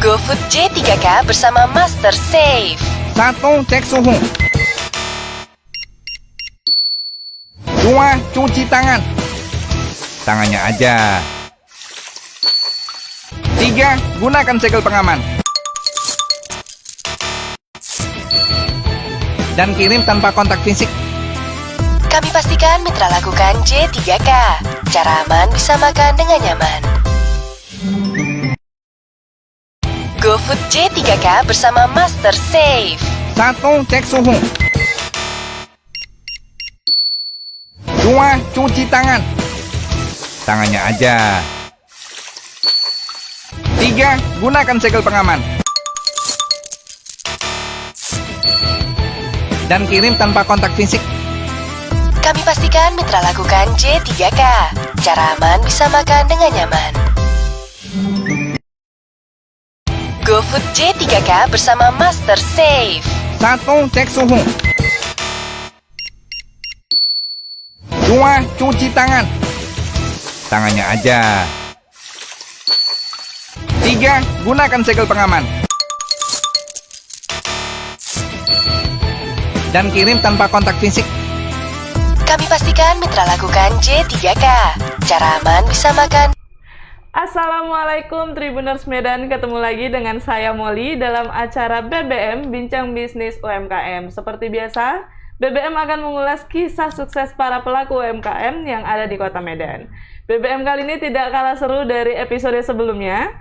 GoFood J3K bersama Master Safe. 1. Cek suhu. 2. Cuci tangan. Tangannya aja. 3. Gunakan segel pengaman. Dan kirim tanpa kontak fisik. Kami pastikan mitra lakukan J3K. Cara aman bisa makan dengan nyaman. GoFood J3K bersama Master Safe. 1. Cek suhu. 2. Cuci tangan. Tangannya aja. 3. Gunakan segel pengaman. Dan kirim tanpa kontak fisik. Kami pastikan mitra lakukan J3K. Cara aman bisa makan dengan nyaman. GoFood J3K bersama Master Safe. 1. Cek suhu. 2. Cuci tangan. Tangannya aja. 3. Gunakan segel pengaman. Dan kirim tanpa kontak fisik. Kami pastikan mitra lakukan J3K. Cara aman bisa makan. Assalamualaikum Tribuners Medan, ketemu lagi dengan saya Molly dalam acara BBM Bincang Bisnis UMKM. Seperti biasa, BBM akan mengulas kisah sukses para pelaku UMKM yang ada di Kota Medan. BBM kali ini tidak kalah seru dari episode sebelumnya.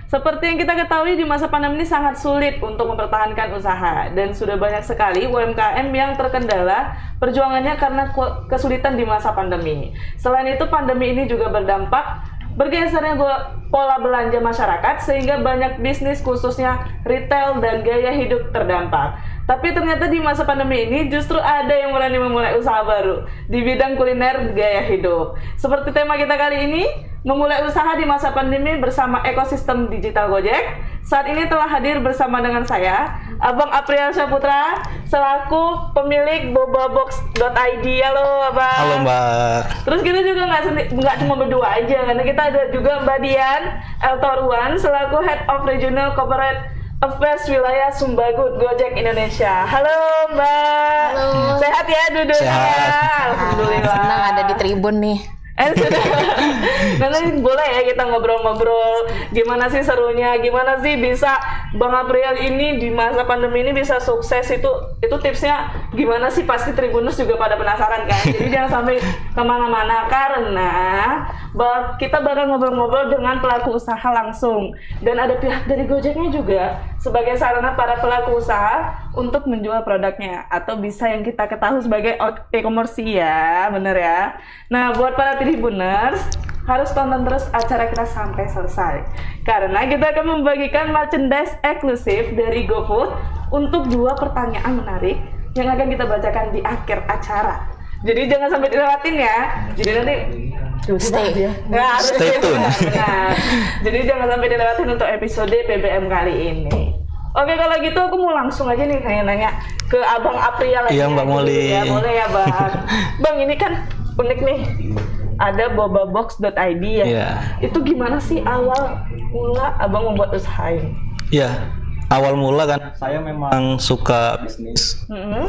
Seperti yang kita ketahui, di masa pandemi ini sangat sulit untuk mempertahankan usaha, dan sudah banyak sekali UMKM yang terkendala perjuangannya karena kesulitan di masa pandemi. Selain itu, pandemi ini juga berdampak bergesernya pola belanja masyarakat, sehingga banyak bisnis khususnya retail dan gaya hidup terdampak. Tapi ternyata di masa pandemi ini justru ada yang berani memulai usaha baru di bidang kuliner gaya hidup. Seperti tema kita kali ini, memulai usaha di masa pandemi bersama ekosistem digital Gojek. Saat ini telah hadir bersama dengan saya, Abang Aprial Syaputra, selaku pemilik bobabox.id. Halo Abang. Halo Mbak. Terus kita juga nggak cuma berdua aja, karena kita ada juga Mbak Dian Eltoruan, selaku Head of Regional Corporate Affairs Wilayah Sumbagut Gojek Indonesia. Halo Mbak. Halo. Sehat ya duduknya? Sehat. Alhamdulillah. Senang ada di Tribun nih. Sudah. Nanti boleh ya kita ngobrol-ngobrol gimana sih serunya, gimana sih bisa Bang Aprial ini di masa pandemi ini bisa sukses, itu tipsnya gimana sih, pasti Tribuners juga pada penasaran kan. Jadi jangan sampai kemana-mana, karena kita bakal ngobrol-ngobrol dengan pelaku usaha langsung, dan ada pihak dari Gojeknya juga sebagai sarana para pelaku usaha untuk menjual produknya, atau bisa yang kita ketahui sebagai e-commerce ya, bener ya. Nah, buat para Tribuners harus tonton terus acara kita sampai selesai, karena kita akan membagikan merchandise eksklusif dari GoFood untuk 2 pertanyaan menarik yang akan kita bacakan di akhir acara. Jadi jangan sampai dilewatin ya. Jadi nanti Stay tune. Nah, jadi jangan sampai dilewatin untuk episode BBM kali ini. Oke, kalau gitu aku mau langsung aja nih nanya-nanya ke Abang Aprial. Iya Mbak Molly. Ya, boleh ya Bang. Bang, ini kan unik nih. Ada bobabox.id ya. Iya. Itu gimana sih awal mula Abang membuat usaha ini? Iya. Awal mula kan saya memang suka bisnis.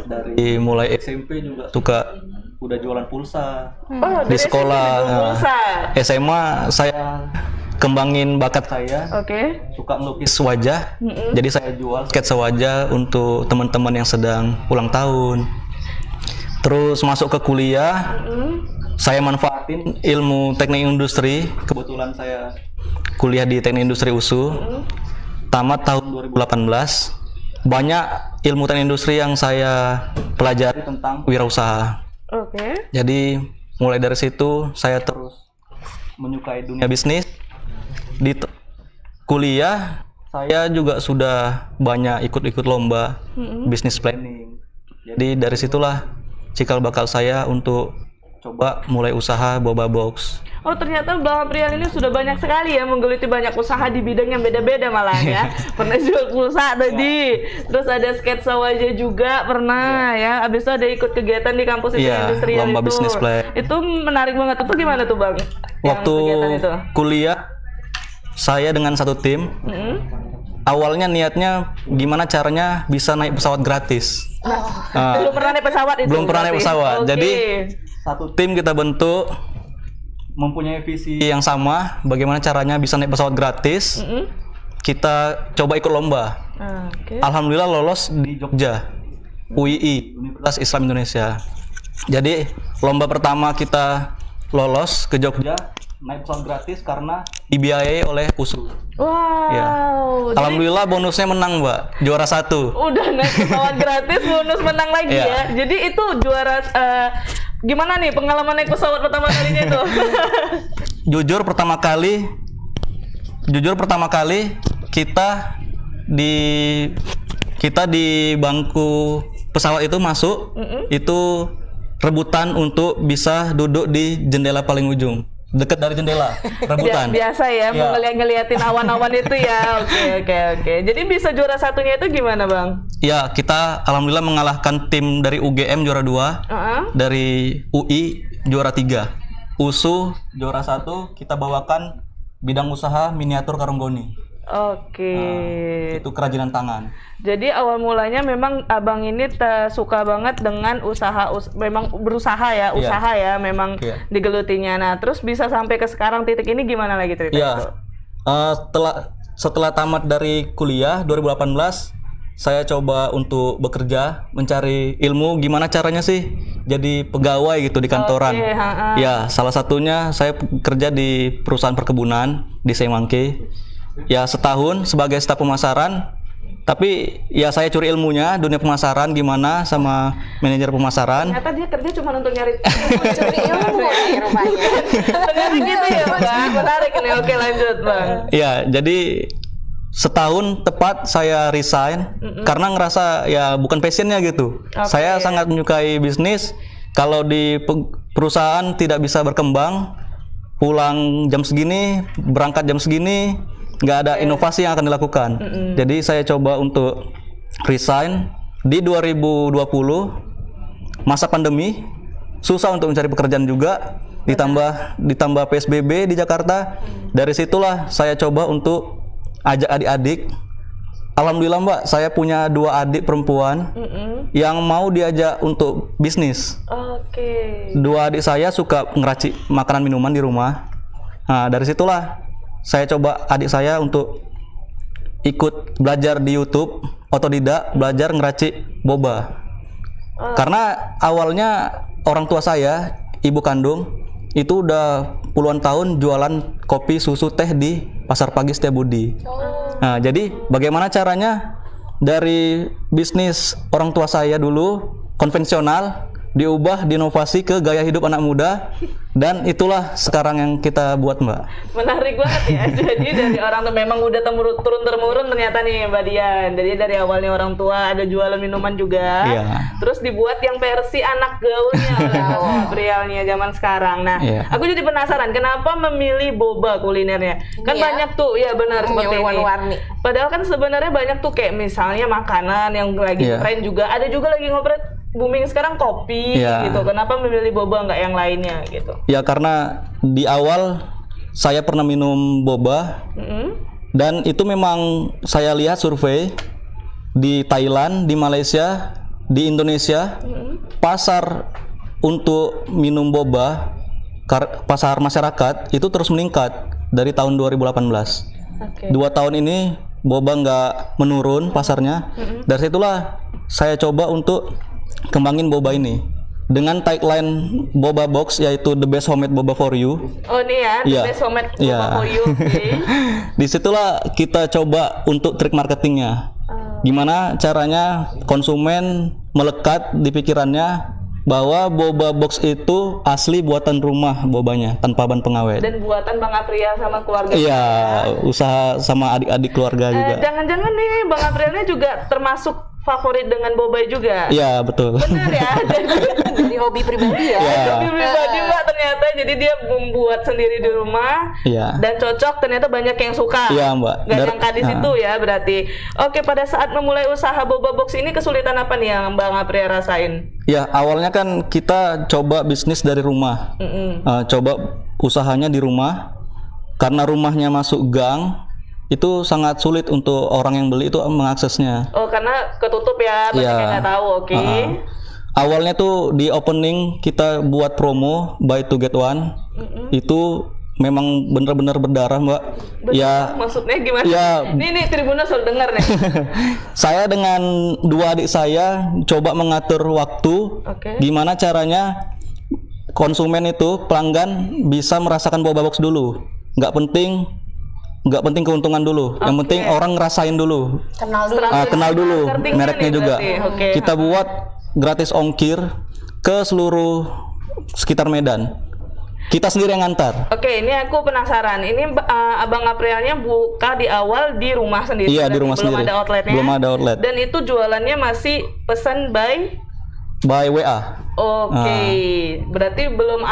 Dari mulai SMP juga suka, udah jualan pulsa. Oh, Di dari sekolah. SMP jual pulsa. SMA saya kembangin bakat saya. Oke. Suka melukis wajah. Jadi saya jual sketsa wajah untuk teman-teman yang sedang ulang tahun. Terus masuk ke kuliah. Saya manfaatin ilmu teknik industri. Kebetulan saya kuliah di teknik industri USU. Tamat tahun 2018. Banyak ilmu teknik industri yang saya pelajari tentang wirausaha. Oke. Jadi mulai dari situ saya terus menyukai dunia bisnis. Di kuliah saya juga sudah banyak ikut-ikut lomba business planning. Jadi dari situlah cikal bakal saya untuk coba mulai usaha Boba Box. Oh, ternyata Bang Aprial ini sudah banyak sekali ya menggeluti banyak usaha di bidang yang beda-beda malah ya. Pernah jual pulsa tadi, terus ada sketsa wajah juga pernah ya. Abis itu ada ikut kegiatan di kampus itu industrial lomba itu. business plan. Itu menarik banget. Itu gimana tuh Bang? Waktu Yang kegiatan itu? kuliah saya dengan satu tim awalnya niatnya gimana caranya bisa naik pesawat gratis. Belum pernah naik pesawat itu? Belum pernah naik berarti? pesawat. Oke. Jadi satu tim kita bentuk mempunyai visi yang sama, bagaimana caranya bisa naik pesawat gratis. Kita coba ikut lomba. Oke. Alhamdulillah lolos di Jogja, UII, Universitas Islam Indonesia. Jadi lomba pertama kita lolos ke Jogja, naik pesawat gratis karena dibiayai oleh USU. Wow. Ya. Jadi Alhamdulillah bonusnya menang, Mbak, juara 1. udah naik pesawat gratis, bonus menang lagi Iya. ya. Jadi itu juara. Gimana nih pengalaman naik pesawat pertama kalinya itu? Jujur pertama kali kita di bangku pesawat itu masuk, itu rebutan untuk bisa duduk di jendela paling ujung, dekat dari jendela, rebutan. Biasa ya, mau ngeliatin awan-awan itu ya. Oke. Jadi bisa juara satunya itu gimana, Bang? Ya, kita alhamdulillah mengalahkan tim dari UGM juara 2, dari UI juara 3, USU juara 1. Kita bawakan bidang usaha miniatur karunggoni. Oke. Itu kerajinan tangan. Jadi awal mulanya memang abang ini suka banget dengan memang berusaha ya, Iya. usaha ya, memang Iya. digelutinya. Nah, terus bisa sampai ke sekarang titik ini gimana lagi cerita Ya, itu? setelah tamat dari kuliah 2018, saya coba untuk bekerja, mencari ilmu gimana caranya sih jadi pegawai gitu di kantoran. Oke, Ya, salah satunya saya kerja di perusahaan perkebunan di Semangke. Ya, setahun sebagai staf pemasaran. Tapi ya saya curi ilmunya dunia pemasaran gimana sama manajer pemasaran. Ternyata dia kerja cuma untuk nyari Curi ilmu nih rupanya. Ternyata gitu ya, Bang. Menarik nih. Oke, lanjut, Bang. Ya, jadi setahun tepat saya resign karena ngerasa ya bukan passionnya gitu. Saya sangat menyukai bisnis. Kalau di perusahaan tidak bisa berkembang, pulang jam segini, berangkat jam segini, nggak ada inovasi yang akan dilakukan. Jadi saya coba untuk resign di 2020, masa pandemi, susah untuk mencari pekerjaan juga, ditambah PSBB di Jakarta. Dari situlah saya coba untuk ajak adik-adik. Alhamdulillah, Mbak, saya punya 2 adik perempuan yang mau diajak untuk bisnis. Oke. 2 adik saya suka ngeracik makanan minuman di rumah. Nah, dari situlah saya coba adik saya untuk ikut belajar di YouTube, otodidak belajar ngeracik boba. Karena awalnya orang tua saya, ibu kandung, itu udah puluhan tahun jualan kopi, susu, teh di Pasar Pagi Setiabudi. Nah, jadi bagaimana caranya dari bisnis orang tua saya dulu konvensional diubah, diinovasi ke gaya hidup anak muda, dan itulah sekarang yang kita buat, Mbak. Menarik banget ya. Jadi dari orang tuh memang udah turun temurun ternyata nih, Mbak Dian. Jadi dari awalnya orang tua ada jualan minuman juga, terus dibuat yang versi anak gaulnya oleh Gabrielnya zaman sekarang. Nah, aku jadi penasaran kenapa memilih boba kulinernya. Kan banyak tuh, ya benar seperti ini. Warna-warni. Padahal kan sebenarnya banyak tuh kayak misalnya makanan yang lagi tren juga. Ada juga lagi booming sekarang kopi gitu. Kenapa memilih boba nggak yang lainnya gitu? Ya karena di awal saya pernah minum boba, dan itu memang saya lihat survei di Thailand, di Malaysia, di Indonesia, pasar untuk minum boba, pasar masyarakat itu terus meningkat dari tahun 2018. 2 tahun ini boba nggak menurun pasarnya. Dari situlah saya coba untuk kembangin boba ini dengan tagline boba box, yaitu the best homemade boba for you. Oh ini ya, the best homemade boba for you. Disitulah kita coba untuk trik marketingnya. Gimana caranya konsumen melekat di pikirannya bahwa boba box itu asli buatan rumah bobanya, tanpa bahan pengawet. Dan buatan Bang Apria sama keluarga. Iya, usaha sama adik-adik keluarga juga. Jangan-jangan nih Bang Aprianya juga termasuk favorit dengan boba juga. Iya, betul. Benar ya. Jadi hobi pribadi ya. Hobi pribadi, Mbak, ternyata. Jadi dia membuat sendiri di rumah. Dan cocok, ternyata banyak yang suka. Iya, Mbak. Gak nyangka di situ ya berarti. Oke, pada saat memulai usaha boba box ini kesulitan apa nih yang Bang Apria rasain? Ya, awalnya kan kita coba bisnis dari rumah. Coba usahanya di rumah. Karena rumahnya masuk gang, itu sangat sulit untuk orang yang beli itu mengaksesnya. Oh, karena ketutup ya, banyak yang nggak tahu. Oke. Awalnya tuh di opening kita buat promo buy two get one. Itu memang benar-benar berdarah, Mbak. Ya, maksudnya gimana? Ya, Nih Tribuners sudah dengar nih. saya dengan dua adik saya coba mengatur waktu. Gimana caranya konsumen itu, pelanggan bisa merasakan Boba Box dulu. Nggak penting keuntungan dulu. Yang penting orang ngerasain dulu. Kenal dulu mereknya juga. Kita buat gratis ongkir ke seluruh sekitar Medan. Kita sendiri yang ngantar. Oke, ini aku penasaran. Ini Abang Aprilnya buka di awal di rumah sendiri. Iya, di rumah sendiri. Belum ada outletnya. Belum ada outlet. Dan itu jualannya masih pesan by WA. Oke. Berarti belum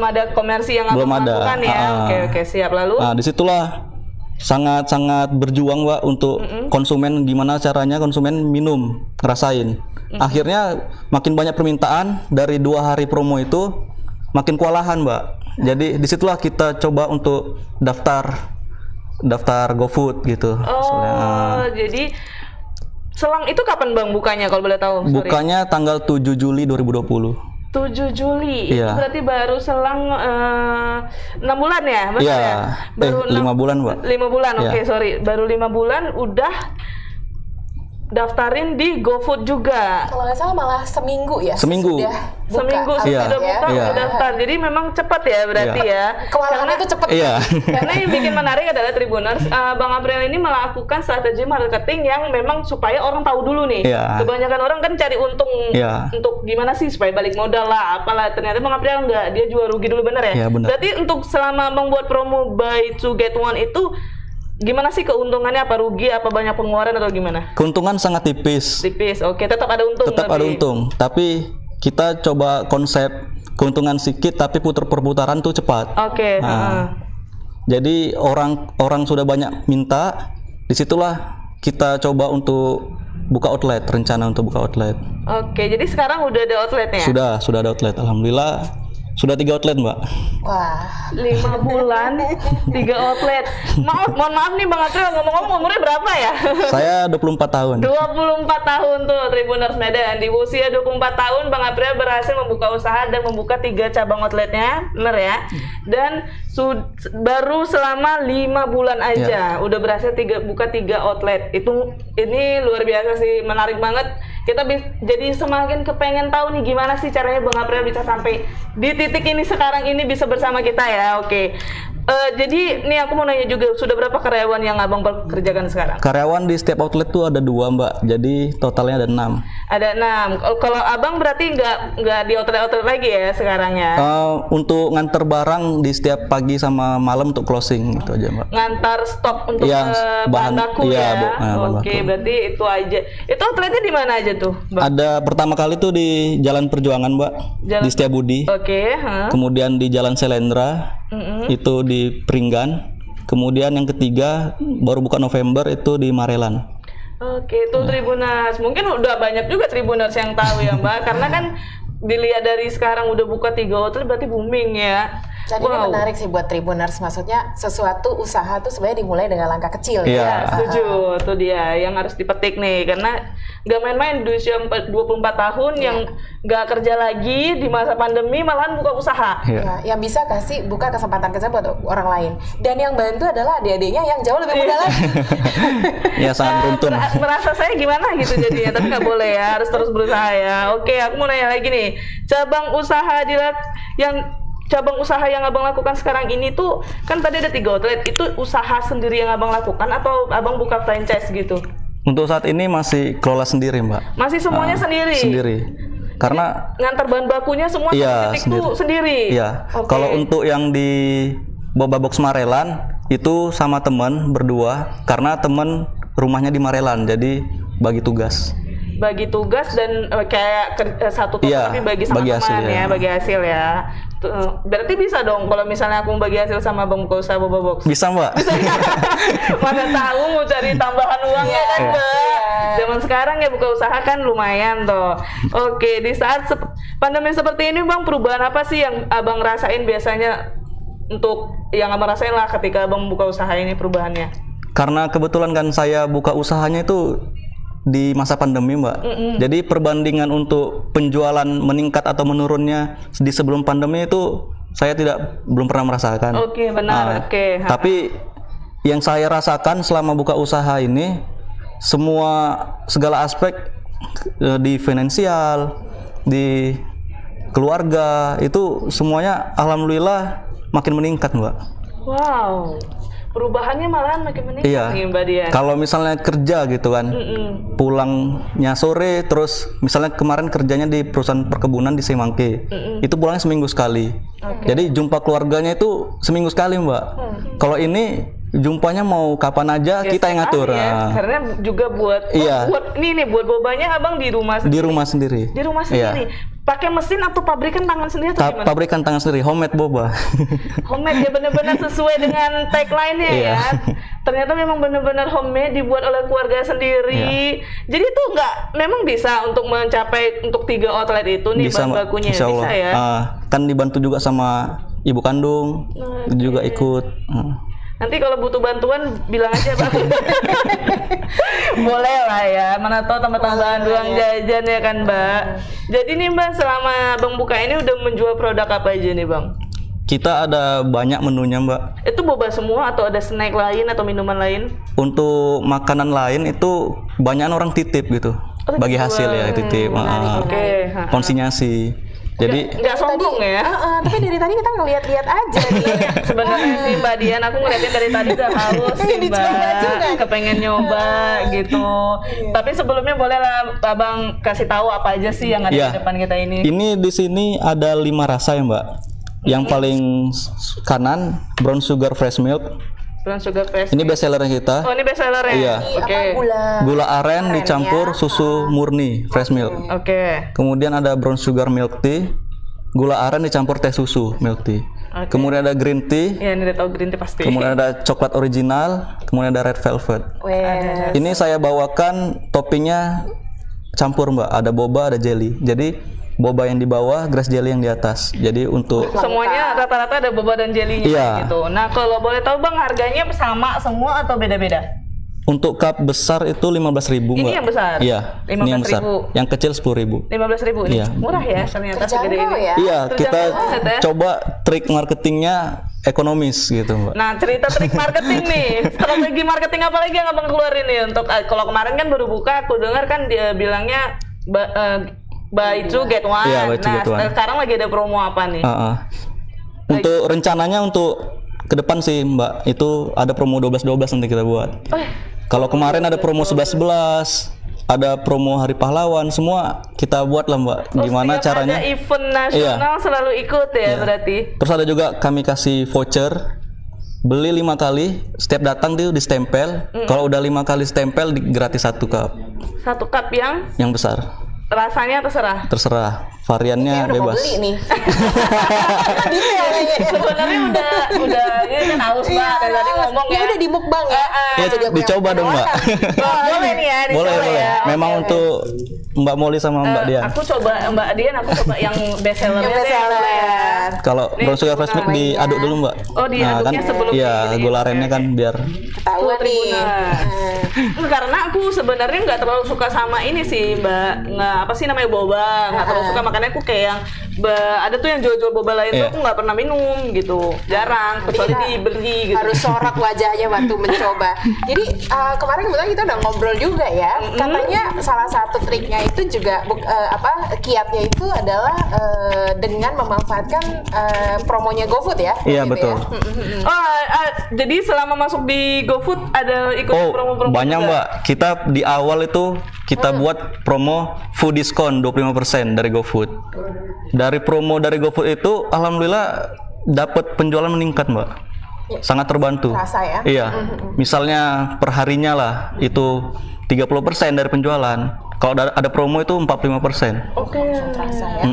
ada komersi yang Abang lakukan ya. Oke, siap. Lalu? Nah, disitulah sangat berjuang, Mbak, untuk konsumen, gimana caranya konsumen minum, ngerasain. Akhirnya makin banyak permintaan dari 2 hari promo itu. Makin kewalahan, Mbak. Jadi disitulah kita coba untuk daftar GoFood gitu. Jadi selang itu kapan Bang bukanya kalau boleh tahu? Bukanya tanggal 7 Juli 2020. 7 Juli. Iya. Itu berarti baru selang 6 bulan ya? Benar ya? Baru 5 bulan, Mbak. 5 bulan. Iya. Oke, sorry. Baru 5 bulan udah daftarin di GoFood juga. Kalau nggak salah malah seminggu ya. Seminggu sudah buka, udah daftar. Jadi memang cepat ya berarti ya. Kewalahannya itu cepat. Iya. Karena yang bikin menarik adalah Tribuners, Bang April ini melakukan strategi marketing yang memang supaya orang tahu dulu nih. Iya. Kebanyakan orang kan cari untung untuk gimana sih supaya balik modal lah, apalah. Ternyata Bang April enggak, dia jual rugi dulu, bener ya? Iya, benar. Berarti untuk selama membuat promo buy two get one itu gimana sih keuntungannya? Apa rugi? Apa banyak pengeluaran atau gimana? Keuntungan sangat tipis. Oke, tetap ada untung. Ada untung, tapi kita coba konsep keuntungan sedikit tapi perputaran tuh cepat. Oke. Jadi orang sudah banyak minta, disitulah kita coba untuk buka outlet, rencana untuk buka outlet. Oke, jadi sekarang udah ada outletnya? Sudah ada outlet, alhamdulillah. Sudah 3 outlet, Mbak. Wah, 5 bulan 3 outlet. Mohon maaf nih Bang April, ngomong-ngomong umurnya berapa ya? Saya 24 tahun. 24 tahun tuh Tribuners Medan. Di usia 24 tahun Bang April berhasil membuka usaha dan membuka 3 cabang outletnya, bener ya? Dan baru selama 5 bulan aja udah berhasil buka 3 outlet. Ini luar biasa sih, menarik banget. Kita jadi semakin kepengen tahu nih gimana sih caranya Bang April bisa sampai di titik ini sekarang ini bisa bersama kita ya. Oke. Jadi nih aku mau nanya juga, sudah berapa karyawan yang Abang pekerjakan sekarang? Karyawan di setiap outlet tuh ada 2, Mbak. Jadi totalnya ada 6. Ada 6. Kalau Abang berarti nggak di outlet lagi ya sekarang ya? Untuk nganter barang di setiap pagi sama malam untuk closing gitu aja, Mbak. Ngantar stok untuk bahan baku Oke, berarti itu aja. Itu outletnya di mana aja tuh, Bang? Ada pertama kali tuh di Jalan Perjuangan, Mbak. Di Setiabudi. Oke. Kemudian di Jalan Selendra. Itu di Pringgan. Kemudian yang ketiga baru buka November itu di Marelan. Oke, itu Tribuners. Mungkin udah banyak juga Tribuners yang tahu ya, Mbak. Karena kan dilihat dari sekarang udah buka 3 outlet berarti booming ya. Jadi ini menarik sih buat Tribuners, maksudnya sesuatu usaha tuh sebenarnya dimulai dengan langkah kecil ya. Setuju, tuh dia yang harus dipetik nih, karena nggak main-main di usia 24 tahun yang nggak kerja lagi di masa pandemi malahan buka usaha. Yang bisa kasih buka kesempatan kerja buat orang lain, dan yang bantu adalah adik-adiknya yang jauh lebih muda lagi. Ya sangat beruntung. Merasa saya gimana gitu jadinya, tapi nggak boleh ya, harus terus berusaha ya. Oke, aku mau nanya lagi nih, cabang usaha yang Abang lakukan sekarang ini tuh kan tadi ada 3 outlet, itu usaha sendiri yang Abang lakukan atau Abang buka franchise gitu? Untuk saat ini masih kelola sendiri, Mbak. Masih semuanya sendiri? Sendiri. Karena ngantar bahan bakunya semua sendiri. Iya. Kalau untuk yang di Boba Box Marelan itu sama teman berdua, karena teman rumahnya di Marelan, jadi bagi tugas dan kayak satu toko tapi bagi sama teman ya, bagi hasil ya. Berarti bisa dong kalau misalnya aku bagi hasil sama Bang buka usaha Boba Box. Bisa, Mbak. Mana tahu mau cari tambahan uang ya kan, Mbak. Zaman sekarang ya buka usaha kan lumayan toh. Oke, di saat pandemi seperti ini Bang, perubahan apa sih yang Abang rasain biasanya untuk yang abang rasain lah ketika abang buka usaha ini perubahannya? Karena kebetulan kan saya buka usahanya itu di masa pandemi, Mbak. Jadi perbandingan untuk penjualan meningkat atau menurunnya di sebelum pandemi itu saya belum pernah merasakan. Oke, benar. Oke. Tapi yang saya rasakan selama buka usaha ini, segala aspek di finansial, di keluarga itu semuanya alhamdulillah makin meningkat, Mbak. Wow. Perubahannya malahan makin meningkat nih, Mbak Dian. Kalau misalnya kerja gitu kan, pulangnya sore, terus misalnya kemarin kerjanya di perusahaan perkebunan di Semangke, itu pulangnya seminggu sekali. Jadi jumpa keluarganya itu seminggu sekali, Mbak. Kalau ini jumpanya mau kapan aja kita yang ngatur. Ya. Karena juga buat buat bobanya abang di rumah sendiri. Di rumah sendiri. Di rumah sendiri. Pakai mesin atau pabrikan tangan sendiri atau gimana? Pabrikan tangan sendiri, homemade boba. Homemade ya, benar-benar sesuai dengan tagline-nya ya. Ternyata memang benar-benar homemade, dibuat oleh keluarga sendiri. Jadi itu memang bisa untuk mencapai untuk 3 outlet itu nih bahan bakunya. Bisa ya. Kan dibantu juga sama ibu kandung, juga ikut. Nanti kalau butuh bantuan bilang aja, Bang. Boleh lah ya, mana tahu tambah-tambahan uang jajan ya kan, Mbak. Jadi nih, Bang, selama Bang buka ini udah menjual produk apa aja nih, Bang? Kita ada banyak menunya, Mbak. Itu boba semua atau ada snack lain atau minuman lain? Untuk makanan lain itu banyak orang titip gitu. Bagi hasil ya titip. Konsinyasi. Jadi nggak sombong ya? Tapi dari tadi kita ngeliat-liat aja nih. Sebenarnya sih Mbak Dian, aku ngeliatin dari tadi udah haus sih, Mbak. Kepengen nyoba gitu. Tapi sebelumnya boleh lah Abang kasih tahu apa aja sih yang ada di depan kita ini. Ini di sini ada 5 rasa ya, Mbak. Yang paling kanan brown sugar fresh milk. Brown sugar fresh. Ini best seller kita. Oh, ini best seller ya? Iya. Oke. Gula aren dicampur susu murni fresh milk. Oke. Kemudian ada brown sugar milk tea. Gula aren dicampur teh susu milk tea. Kemudian ada green tea. Iya, ini udah tahu green tea pasti. Kemudian ada coklat original. Kemudian ada red velvet. Ini saya bawakan toppingnya campur, Mbak. Ada boba, ada jelly. Jadi boba yang di bawah, grass jelly yang di atas. Jadi untuk semuanya rata-rata ada boba dan jelly-nya gitu. Nah, kalau boleh tahu Bang, harganya sama semua atau beda-beda? Untuk cup besar itu 15.000, Mbak. Ini yang besar? Iya, ini yang besar. 15.000. Yang kecil 10.000. 15.000 ini murah ya ternyata segede ini. Ya? Iya, kita coba trik marketingnya ekonomis gitu, Mbak. Nah, cerita trik marketing nih. Strategi marketing apa lagi yang Abang keluarin nih untuk kalau kemarin kan baru buka, aku dengar kan dia bilangnya buy two get one. Iya, buy two get one. Sekarang lagi ada promo apa nih? Untuk rencananya untuk ke depan sih, Mbak, itu ada promo 12-12 nanti kita buat. Kalau kemarin ada promo 11-11, ada promo Hari Pahlawan, semua kita buat lah, Mbak. Gimana caranya? Ada event nasional selalu ikut ya berarti. Terus ada juga kami kasih voucher. Beli 5 kali, setiap datang tuh distempel. Kalau udah 5 kali stempel gratis 1 cup. 1 cup yang besar. Rasanya terserah. Variannya bebas. Mau beli nih. Sebenarnya udah ini kan haus, Mbak. Dari tadi ngomong ya. Udah di mukbang ya. Dicoba dong, Mbak. Boleh nih ya, boleh. Ya. Memang untuk Mbak Molly sama Mbak Dian. Aku coba Mbak Dian, aku coba yang best sellernya deh. Kalau brown sugar fresh milk diaduk dulu, Mbak. Oh, diaduknya sebelum gula arennya kan biar ketahuan nih. Karena aku sebenarnya nggak terlalu suka sama ini sih, Mbak. Apa sih namanya boba? Nggak terlalu suka, makanya aku kayak yang ada tuh yang jual-jual boba lain tuh aku nggak pernah minum gitu, jarang. Kecuali dibeli gitu. Harus sorak wajahnya waktu mencoba. Jadi kemarin kebetulan kita udah ngobrol juga ya. Katanya salah satu triknya itu juga kiatnya itu adalah dengan memanfaatkan promonya GoFood ya. Iya, betul. Jadi selama masuk di GoFood ada ikut promo-promo banyak juga, Mbak. Kita di awal itu kita buat promo food diskon 25% dari GoFood. Dari promo dari GoFood itu alhamdulillah dapat penjualan meningkat, Mbak. Sangat terbantu. Rasa ya? Iya. Misalnya perharinya lah itu 30% dari penjualan. Kalau ada promo itu 45%. Oke. Rasa ya.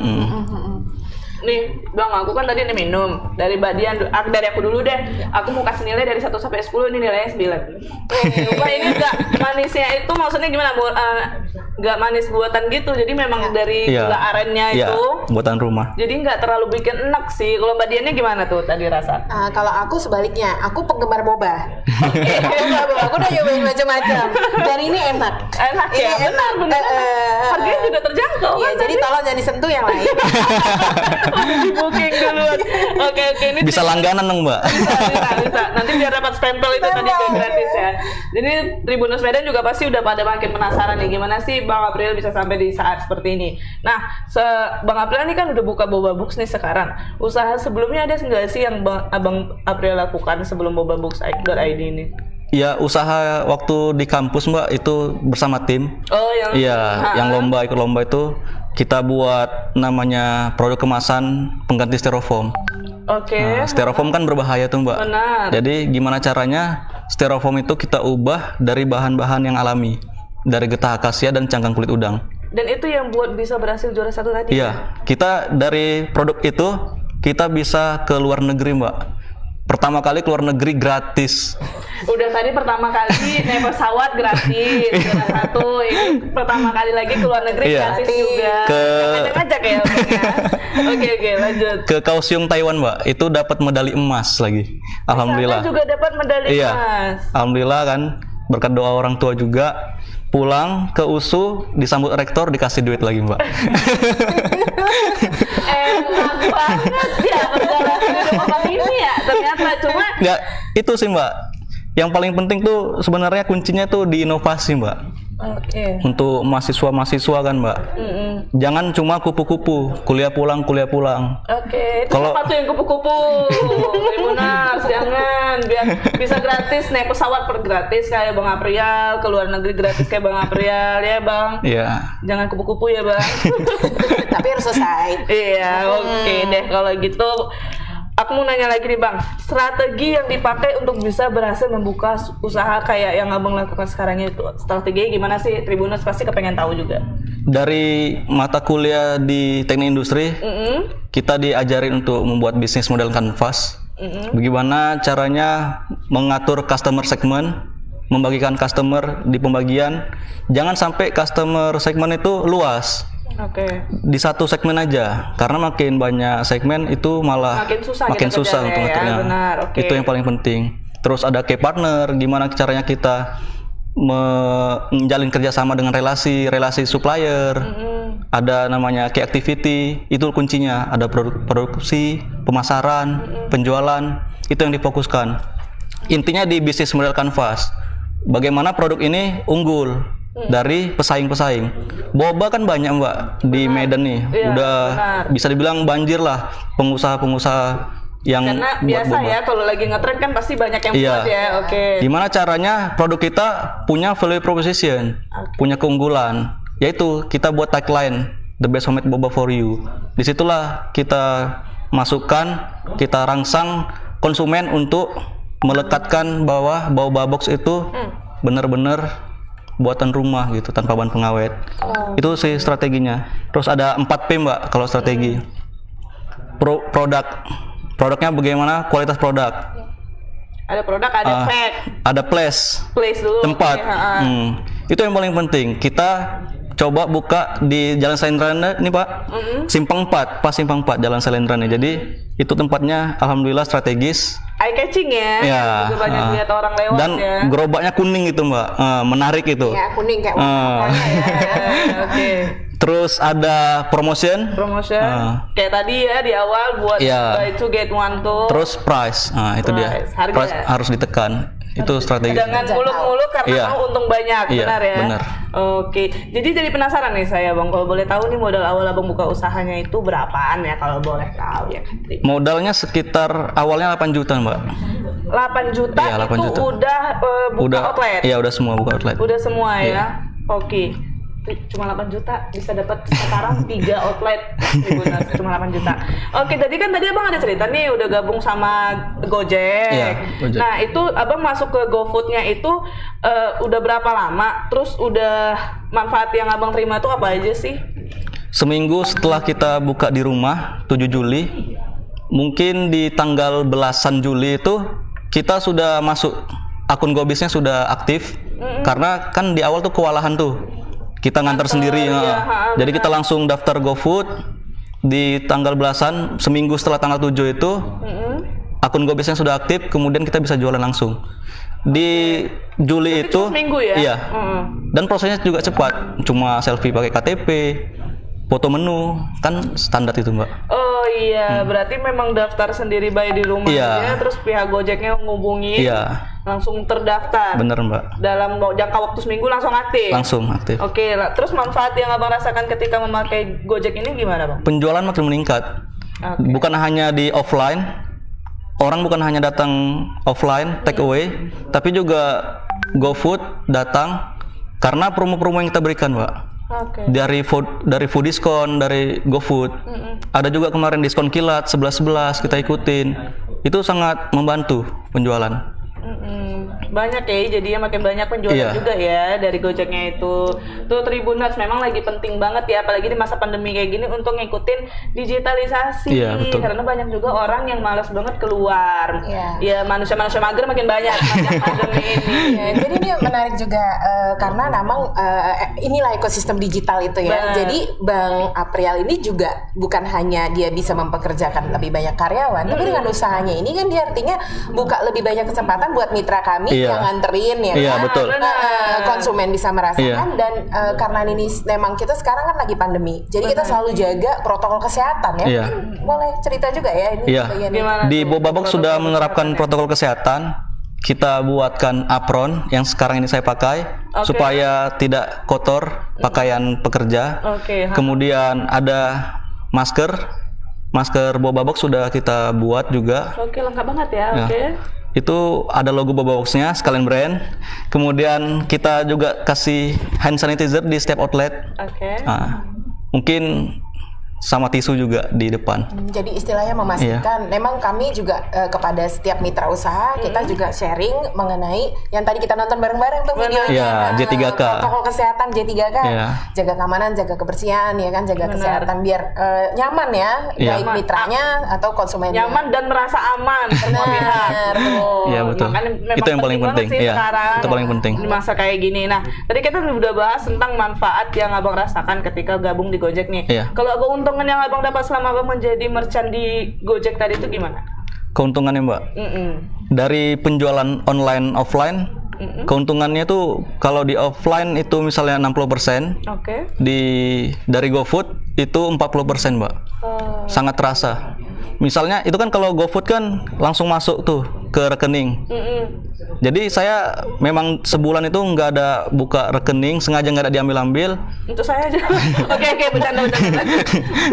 Nih, Bang, aku kan tadi minum dari Mbak Dian, dari aku dulu deh. Aku mau kasih nilai dari 1 sampai 10, ini nilainya 9. Wah, ini enggak manisnya itu maksudnya gimana? nggak manis buatan gitu, jadi memang dari Iya. gula arennya Iya, itu. buatan rumah. Jadi nggak terlalu bikin enak sih. Kalau Mbak Diannya gimana tuh tadi rasa? Kalau aku sebaliknya, aku penggemar boba. Boba, aku udah nyobain macam-macam. Dan ini enak. Enak Ini ya, benar. Harganya juga terjangkau. Iya, kan jadi tadi? tolong jangan disentuh yang lain. Di booking duluan. Oke, ini Bisa langganan dong, Mbak. bisa. Nanti biar dapat stempel itu tadi juga gratis ya. Jadi Tribuners Medan juga pasti udah pada makin penasaran nih gimana sih Bang April bisa sampai di saat seperti ini. Nah, Bang April ini kan udah buka Boba Books nih sekarang. Usaha sebelumnya ada nggak sih yang Abang April lakukan sebelum Boba Books.id ini? Ya, usaha waktu di kampus, Mbak, itu bersama tim. Oh, yang Iya, yang ikut lomba itu kita buat namanya produk kemasan pengganti styrofoam. Oke. Nah, styrofoam kan berbahaya tuh, Mbak. Benar. Jadi gimana caranya styrofoam itu kita ubah dari bahan-bahan yang alami, dari getah akasia dan cangkang kulit udang. Dan itu yang buat bisa berhasil juara 1 tadi. Iya, kita dari produk itu kita bisa ke luar negeri, Mbak. Pertama kali keluar negeri gratis. Udah tadi pertama kali naik pesawat gratis, juara 1. Ini pertama kali lagi ke luar negeri Iya. gratis juga. Ngajak-ngajak ya, Bang, ya. Oke, lanjut. Ke Kaohsiung Taiwan, Mbak. Itu dapat medali emas lagi. Alhamdulillah. Sana juga dapat medali Iya. emas. Alhamdulillah kan, berkat doa orang tua juga. Pulang ke USU disambut rektor dikasih duit lagi, Mbak. Enak banget ya perjalanan hidup Abang ini ya. Ternyata cuma Ya, itu sih, Mbak. Yang paling penting tuh sebenarnya kuncinya tuh di inovasi, Mbak. oke. Untuk mahasiswa-mahasiswa kan, Mbak. Jangan cuma kupu-kupu, kuliah pulang. Oke, itu Kalau- apa tuh yang kupu-kupu? Tribuners, jangan biar bisa gratis naik pesawat gratis kayak Bang April, ke luar negeri gratis kayak Bang April ya, Bang. Iya. Jangan kupu-kupu ya, Bang. Tapi harus selesai. Iya, oke deh kalau gitu. Aku mau nanya lagi nih, Bang, strategi yang dipakai untuk bisa berhasil membuka usaha kayak yang Abang lakukan sekarang itu, strateginya gimana sih? Tribuners pasti kepengen tahu juga. Dari mata kuliah di teknik industri, kita diajarin untuk membuat bisnis model kanvas. Bagaimana caranya mengatur customer segment, membagikan customer di pembagian. Jangan sampai customer segmen itu luas. Oke. Di satu segmen aja, karena makin banyak segmen itu malah Makin susah kita untuk kerjanya, ngaturnya. ya, benar, oke. Itu yang paling penting. Terus ada key partner, gimana caranya kita menjalin kerjasama dengan relasi supplier. Ada namanya key activity, itu kuncinya. Ada produksi, pemasaran, penjualan, itu yang difokuskan. Intinya di bisnis model kanvas, bagaimana produk ini unggul dari pesaing-pesaing. Boba kan banyak, Mbak, di Medan nih. Iya, Udah benar. bisa dibilang banjir lah pengusaha-pengusaha yang Karena buat biasa boba. ya kalau lagi ngetren kan pasti banyak yang Iya. buat ya. Oke. Gimana caranya produk kita punya value proposition, punya keunggulan, yaitu kita buat tagline the best homemade boba for you. Disitulah kita masukkan, kita rangsang konsumen untuk melekatkan bahwa boba box itu benar-benar buatan rumah gitu, tanpa bahan pengawet. Itu sih strateginya. Terus ada 4P, Mbak, kalau strategi. Produknya bagaimana, kualitas produk. Ada produk, ada pack, Ada place dulu. tempat. Oke, ha-ha. Itu yang paling penting. Kita coba buka di Jalan Salendrana nih, Pak. Simpang 4, pas Simpang 4 Jalan Salendrana. Jadi itu tempatnya alhamdulillah strategis. Eye catching ya. Ya. Juga banyak lihat orang lewat Dan ya. gerobaknya kuning itu, Mbak. Menarik itu. Ya, kuning kayak Ah. warna Ya, oke. Terus ada promotion. Promotion kayak tadi ya di awal buat Iya. buy 2 get 1 tuh. Terus price. Nah, itu dia. Price, harga Price ya? harus ditekan. Itu strategi. Jangan muluk-muluk karena Iya. mau untung banyak, Iya, benar ya? benar. Oke, jadi penasaran nih saya, Bang. Kalau boleh tahu nih modal awal Abang buka usahanya itu berapaan ya kalau boleh tahu ya? Modalnya sekitar awalnya 8 juta, Mbak. 8 juta Iya, 8 itu juta. udah buka outlet? Iya, udah semua buka outlet. Udah semua ya? Iya. Oke. Cuma 8 juta bisa dapat sekarang 3 outlet Tribuners, cuma 8 juta. Oke, tadi Abang ada cerita nih udah gabung sama Gojek. Iya, Gojek. Nah, itu Abang masuk ke GoFood-nya itu udah berapa lama? Terus udah manfaat yang Abang terima itu apa aja sih? Seminggu setelah kita buka di rumah 7 Juli, mungkin di tanggal belasan Juli itu kita sudah masuk akun Gobisnya sudah aktif. Karena kan di awal tuh kewalahan tuh. kita ngantar sendiri. Jadi kita langsung daftar GoFood di tanggal belasan, seminggu setelah tanggal 7 itu akun Gobesnya sudah aktif, kemudian kita bisa jualan langsung. Di Juli itu seminggu ya? Iya. Dan prosesnya juga cepat, cuma selfie pakai KTP, foto menu, kan standar itu, Mbak. Oh iya, berarti memang daftar sendiri bayi di rumah aja, terus pihak Gojeknya ngubungin, langsung terdaftar. Bener, Mbak. Dalam jangka waktu seminggu langsung aktif. Langsung aktif. Oke, terus manfaat yang Abang rasakan ketika memakai Gojek ini gimana, Bang? Penjualan makin meningkat. Bukan hanya di offline, orang bukan hanya datang offline take away, tapi juga GoFood datang karena promo-promo yang kita berikan, Mbak. Dari food diskon, dari GoFood. Ada juga kemarin diskon kilat 11-11 kita ikutin. Itu sangat membantu penjualan. Banyak ya, jadinya makin banyak penjualan juga ya dari Gojeknya itu. Tuh Tribuners memang lagi penting banget ya, apalagi di masa pandemi kayak gini untuk ngikutin digitalisasi. Karena banyak juga orang yang malas banget keluar. Ya manusia-manusia mager makin banyak pandemi ini. Jadi ini menarik juga karena memang inilah ekosistem digital itu ya. Jadi Bang April ini juga bukan hanya dia bisa mempekerjakan lebih banyak karyawan, tapi dengan usahanya ini kan dia artinya buka lebih banyak kesempatan buat mitra kami yang nganterin ya kan? Betul. Konsumen bisa merasakan dan karena ini memang kita sekarang kan lagi pandemi, jadi kita selalu jaga protokol kesehatan ya. Boleh cerita juga ya ini bagian di Bobabox sudah menerapkan protokol kesehatan. Kita buatkan apron yang sekarang ini saya pakai supaya tidak kotor pakaian pekerja. Kemudian ada masker Bobabox sudah kita buat juga. Lengkap banget ya. Itu ada logo Bobabox-nya sekalian brand. Kemudian kita juga kasih hand sanitizer di setiap outlet. Mungkin sama tisu juga di depan. Jadi istilahnya memastikan memang kami juga kepada setiap mitra usaha kita juga sharing mengenai yang tadi kita nonton bareng-bareng tuh videonya. J3K. Protokol kesehatan J3K. Jaga keamanan, jaga kebersihan ya kan, jaga kesehatan biar nyaman ya baik mitranya atau konsumennya. Nyaman dan merasa aman semua pihak. Iya betul. Itu yang paling penting. Itu paling penting. Di masa kayak gini. Nah, tadi kita udah bahas tentang manfaat yang Abang rasakan ketika gabung di Gojek nih. Kalau keuntungan yang Abang dapat selama Abang menjadi merchant di Gojek tadi itu gimana? Keuntungannya, Mbak? Dari penjualan online offline, keuntungannya tuh kalau di offline itu misalnya 60%, dari GoFood itu 40%, Mbak. Sangat terasa. Misalnya itu kan kalau GoFood kan langsung masuk tuh ke rekening. Jadi saya memang sebulan itu nggak ada buka rekening, sengaja nggak ada diambil-ambil. Untuk saya aja. Oke, bercanda.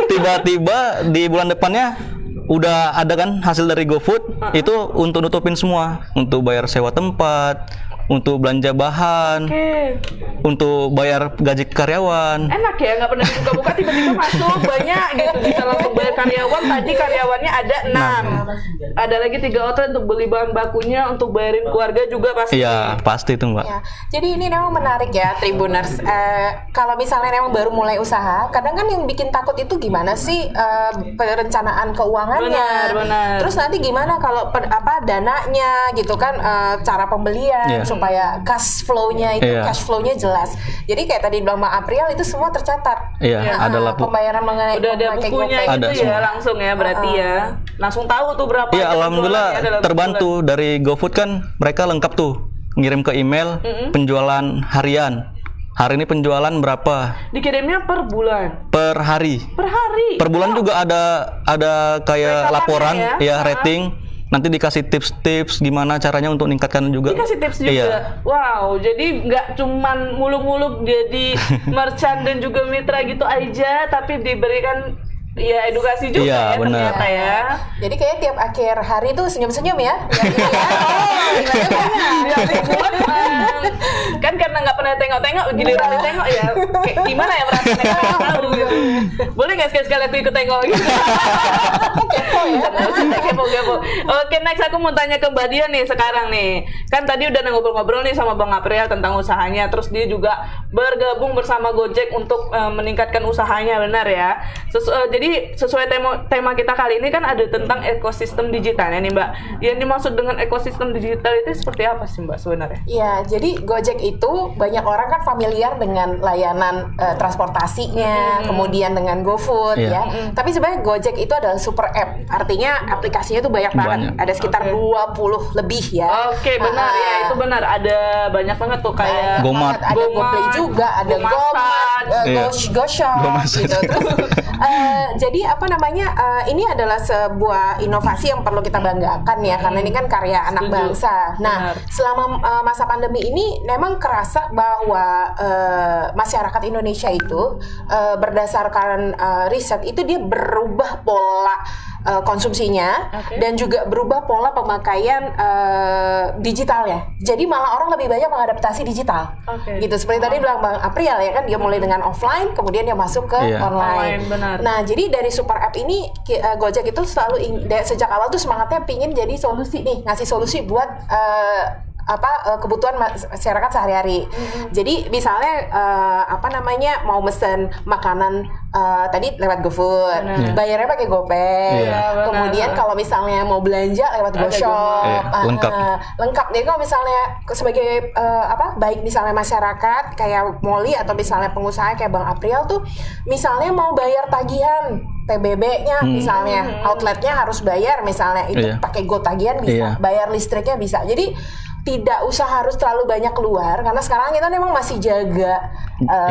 Tiba-tiba di bulan depannya udah ada kan hasil dari GoFood, itu untuk nutupin semua, untuk bayar sewa tempat, untuk belanja bahan, untuk bayar gaji karyawan. Enak ya, nggak pernah buka-buka tiba-tiba masuk banyak gitu, bisa langsung bayar karyawan. Tadi karyawannya ada 6, ada lagi 3 outlet untuk beli bahan bakunya, untuk bayarin keluarga juga pasti. Iya pasti itu, Mbak. Jadi ini memang menarik ya Tribuners. Kalau misalnya memang baru mulai usaha, kadang kan yang bikin takut itu gimana sih perencanaan keuangannya. Benar. Terus nanti gimana kalau dananya gitu kan, cara pembelian supaya cash flow-nya itu cash flow-nya jelas. Jadi kayak tadi bilang Mbak April itu semua tercatat. Adalah pembayaran mengenai udah ada bukunya gitu ya, langsung ya berarti ya. Langsung tahu tuh berapa. Alhamdulillah terbantu dari GoFood kan mereka lengkap tuh. Ngirim ke email penjualan harian. Hari ini penjualan berapa? Dikirimnya per bulan? Per hari. Per bulan juga ada kayak laporan rating. Nanti dikasih tips-tips gimana caranya untuk meningkatkan juga. Dikasih tips juga. Wow, jadi nggak cuman muluk-muluk jadi merchant dan juga mitra gitu aja, tapi diberikan edukasi juga ternyata ya. Jadi kayak tiap akhir hari tuh senyum-senyum ya. Kan karena nggak pernah tengok-tengok, giliran ditengok ya. Kayak gimana ya rasanya? Tahu gitu. Boleh nggak sekali-sekali aku ikut tengok gitu? Kepo. Oke, next aku mau tanya ke Mbak Dian nih sekarang nih. Kan tadi udah ngobrol-ngobrol nih sama Bang April tentang usahanya, terus dia juga bergabung bersama Gojek untuk meningkatkan usahanya, benar ya? Jadi Jadi sesuai tema kita kali ini kan ada tentang ekosistem digitalnya nih Mbak. Yang dimaksud dengan ekosistem digital itu seperti apa sih Mbak sebenarnya? Iya, jadi Gojek itu banyak orang kan familiar dengan layanan transportasinya, kemudian dengan GoFood ya. Tapi sebenarnya Gojek itu adalah super app. Artinya aplikasinya itu banyak banget. Ada sekitar 20 lebih ya. Oke, benar ya, itu benar. Ada banyak banget tuh kayak Gomat. Ada GoPlay juga, ada Gomasan. GoShop Gomasan. gitu. Terus jadi apa namanya? Ini adalah sebuah inovasi yang perlu kita banggakan ya, karena ini kan karya anak Setuju. bangsa. Nah, Benar. selama masa pandemi ini memang kerasa bahwa masyarakat Indonesia itu berdasarkan riset itu dia berubah pola konsumsinya dan juga berubah pola pemakaian digitalnya. Jadi malah orang lebih banyak mengadaptasi digital. Gitu seperti tadi bilang Bang April ya kan, dia mulai dengan offline kemudian dia masuk ke online. Benar. Nah, jadi dari super app ini Gojek itu selalu sejak awal tuh semangatnya pingin jadi solusi nih, ngasih solusi buat kebutuhan masyarakat sehari-hari. Jadi misalnya mau mesen makanan tadi lewat GoFood, bayarnya pakai GoPay. Kemudian kalau misalnya mau belanja lewat GoShop, lengkap. Jadi kalau misalnya sebagai baik misalnya masyarakat kayak Molly atau misalnya pengusaha kayak Bang April tuh, misalnya mau bayar tagihan PBB-nya misalnya, outletnya harus bayar misalnya itu pakai GoTagihan bisa, bayar listriknya bisa. Jadi tidak usah harus terlalu banyak keluar karena sekarang kita memang masih jaga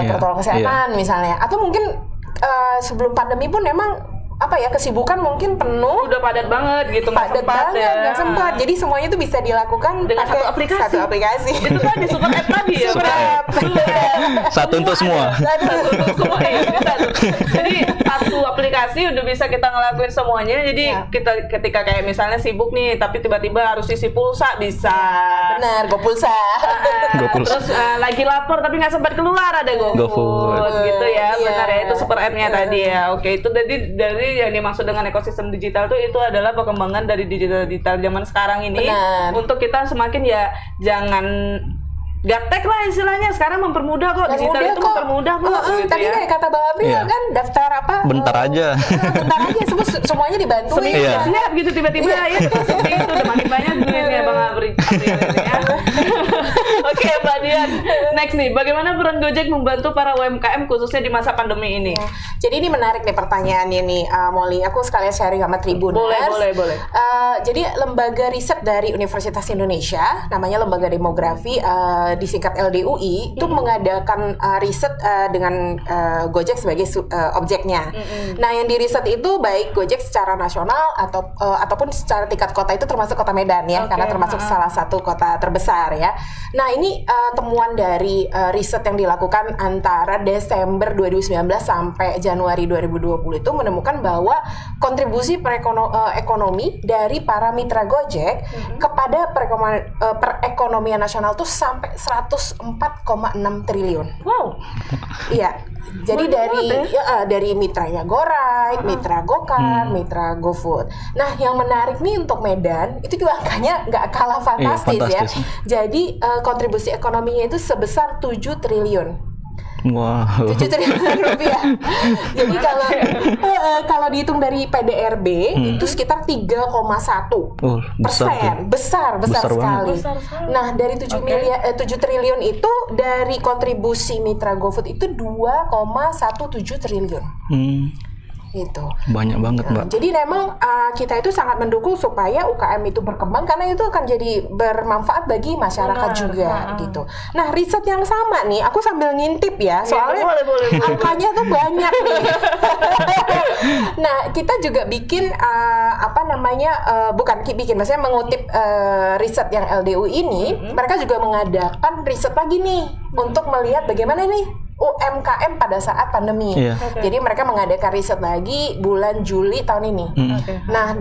protokol kesehatan misalnya, atau mungkin sebelum pandemi pun memang kesibukan mungkin penuh, Udah padat banget gitu, padat banget, nggak sempat. Jadi semuanya itu bisa dilakukan dengan pakai satu aplikasi. Itu tadi super app tadi ya. Super app. Satu untuk semua. Satu untuk semua ya. Bisa tuh. Jadi satu aplikasi udah bisa kita ngelakuin semuanya. Jadi kita ketika kayak misalnya sibuk nih, tapi tiba-tiba harus isi pulsa bisa. Benar, GoPulsa. Terus lagi lapar tapi nggak sempat keluar, ada GoFood gitu ya. Benar ya, itu super app-nya tadi ya. Oke, itu dari yang dimaksud dengan ekosistem digital itu adalah perkembangan dari digital zaman sekarang ini. Benar. Untuk kita semakin ya jangan gaptek lah istilahnya, sekarang mempermudah kok, digital itu mempermudah kok gitu tapi ya. kayak kata Bang April kan daftar bentar aja. bentar aja semuanya dibantuin. Siap gitu tiba-tiba ya seperti itu, udah makin banyak duitnya Bang April ini ya. Oke Mbak Dian, next nih, bagaimana peran Gojek membantu para UMKM khususnya di masa pandemi ini? Jadi ini menarik nih pertanyaannya nih, Molly. Aku sekalian sharing sama Tribuners. Boleh. Jadi lembaga riset dari Universitas Indonesia, namanya Lembaga Demografi, disingkat LDUI, itu mengadakan riset dengan Gojek sebagai objeknya. Nah, yang diriset itu baik Gojek secara nasional ataupun secara tingkat kota, itu termasuk Kota Medan ya, karena termasuk salah satu kota terbesar ya. Nah, ini temuan dari riset yang dilakukan antara Desember 2019 sampai Januari 2020 itu menemukan bahwa kontribusi ekonomi dari para mitra Gojek kepada perekonomian nasional tuh sampai 104,6 triliun. Wow. Iya. Jadi dari mitranya GoRide, mitra GoCar, mitra GoFood. Nah, yang menarik nih untuk Medan itu juga angkanya nggak kalah fantastis ya. Jadi kontribusi ekonominya itu sebesar 7 triliun. Wow. 7 triliun rupiah. Jadi kalau dihitung dari PDRB itu sekitar 3,1 persen. Besar sekali. Nah, dari 7 triliun itu dari kontribusi mitra GoFood itu 2,17 triliun. Gitu. Banyak banget, Mbak. Jadi memang kita itu sangat mendukung supaya UKM itu berkembang karena itu akan jadi bermanfaat bagi masyarakat juga gitu. Nah, riset yang sama nih, aku sambil ngintip ya, soalnya boleh. angkanya tuh banyak nih. Nah, kita juga bikin maksudnya mengutip riset yang LDU ini, mereka juga mengadakan riset lagi nih untuk melihat bagaimana nih UMKM pada saat pandemi. Jadi mereka mengadakan riset lagi bulan Juli tahun ini. Nah,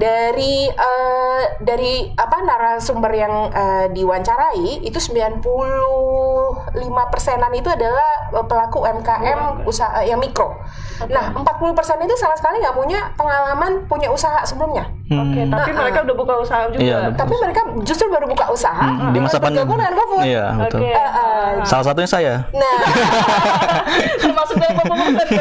dari narasumber yang diwawancarai itu 95%-an itu adalah pelaku UMKM usaha yang mikro. Nah, 40% itu sama sekali nggak punya pengalaman punya usaha sebelumnya. Oke, tapi mereka udah buka usaha juga. Iya, Tapi mereka justru baru buka usaha di masa bergabung pandemi. dengan GoFood. Iya, betul. Oke. Salah satunya saya. Nah, Termasuk dalam pembukaan berarti.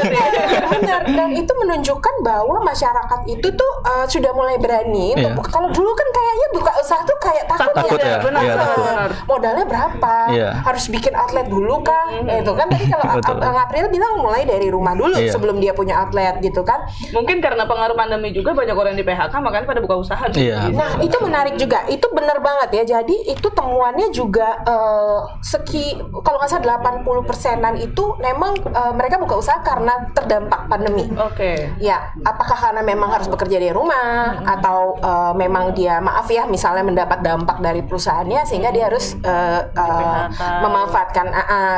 benar. Dan itu menunjukkan bahwa masyarakat itu tuh sudah mulai berani. Iya. Kalau dulu kan kayaknya buka usaha tuh kayak takut, Takut ya, benar, iya, benar, takut. benar. Modalnya berapa? Iya. Harus bikin outlet dulu kah? Itu kan tadi kalau Betul. Bang April bilang mulai dari rumah dulu Iya. sebelum dia punya outlet gitu kan. Mungkin karena pengaruh pandemi juga banyak orang di PHK makanya pada buka usaha. Iya. Nah, itu menarik juga. Itu benar banget ya. Jadi itu temuannya juga kalau nggak salah 80%-an itu memang mereka buka usaha karena terdampak pandemi. Oke. Ya, apakah karena memang harus bekerja dari rumah atau memang dia maaf ya misalnya mendapat dampak dari perusahaannya sehingga dia harus memanfaatkan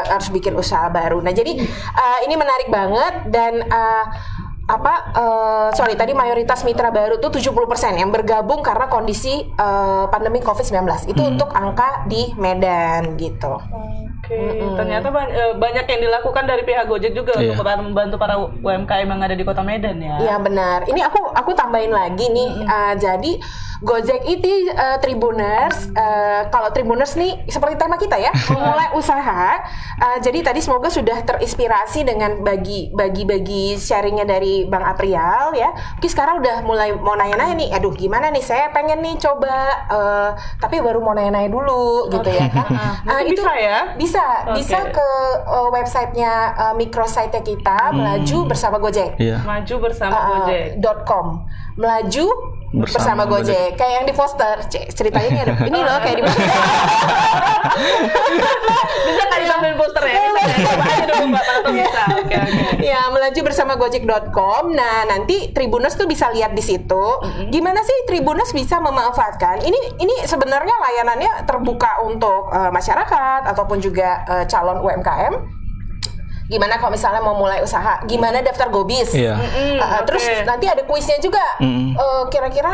harus bikin usaha baru. Nah, jadi ini menarik banget dan tadi mayoritas mitra baru tuh 70% yang bergabung karena kondisi pandemi COVID-19. Itu untuk angka di Medan gitu. Oke, ternyata banyak yang dilakukan dari pihak Gojek juga Iya. untuk membantu para UMKM yang ada di Kota Medan ya. Iya benar. Ini aku tambahin lagi nih. Jadi Gojek itu Tribuners. Kalau Tribuners nih seperti tema kita ya, memulai usaha. Jadi tadi semoga sudah terinspirasi dengan bagi sharingnya dari Bang Aprial ya. Oke, sekarang udah mulai mau nanya-nanya nih. Aduh gimana nih? Saya pengen nih coba. Tapi baru mau nanya-nanya dulu gitu ya kan. Mungkin bisa ya? Bisa ke websitenya microsite kita melaju bersama Gojek. Iya. Maju bersama Gojek. .com melaju bersama Bersama Gojek. Kayak yang di poster. Ceritanya ini ada ini loh kayak di poster. Bisa nggak ditambahin poster ya? Bisa ya? Coba aja dulu Mbak, kalau bisa. Oke. Ya, melaju bersama gojek.com. Nah, nanti Tribuners tuh bisa lihat di situ. Gimana sih Tribuners bisa memanfaatkan? Ini sebenarnya layanannya terbuka untuk masyarakat ataupun juga calon UMKM. Gimana kalau misalnya mau mulai usaha? Gimana daftar Gobis? Iya. Terus nanti ada kuisnya juga. Kira-kira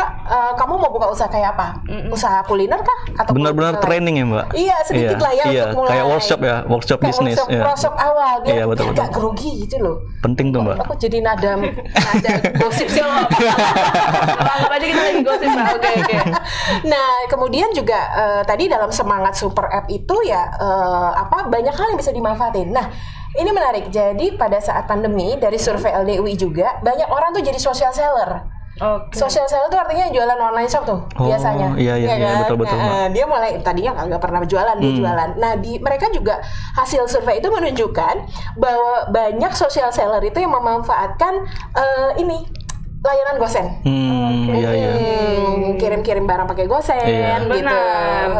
kamu mau buka usaha kayak apa? Usaha kuliner kah? Atau Benar-benar training ya, Mbak? Iya, sedikit lah ya Iya, untuk mulai. kayak workshop ya, workshop Kayak bisnis. Iya. workshop awal dia Iya, betul, agak betul. grogi gitu loh. Penting tuh, Mbak. Aku jadi nada gosip sih. Anggap aja kita lagi gosip Mbak. Oke. Nah, kemudian juga tadi dalam semangat super app itu ya banyak hal yang bisa dimanfaatin. Nah, ini menarik. Jadi pada saat pandemi dari survei LDUI juga banyak orang tuh jadi social seller. Oke. Social seller itu artinya jualan online shop tuh biasanya. Iya, kan? betul, Nah, dia mulai tadinya nggak pernah jualan, dia jualan. Nah, mereka juga hasil survei itu menunjukkan bahwa banyak social seller itu yang memanfaatkan layanan Gosen. Iya. Kirim-kirim barang pakai Gosen Iya. gitu. Benar.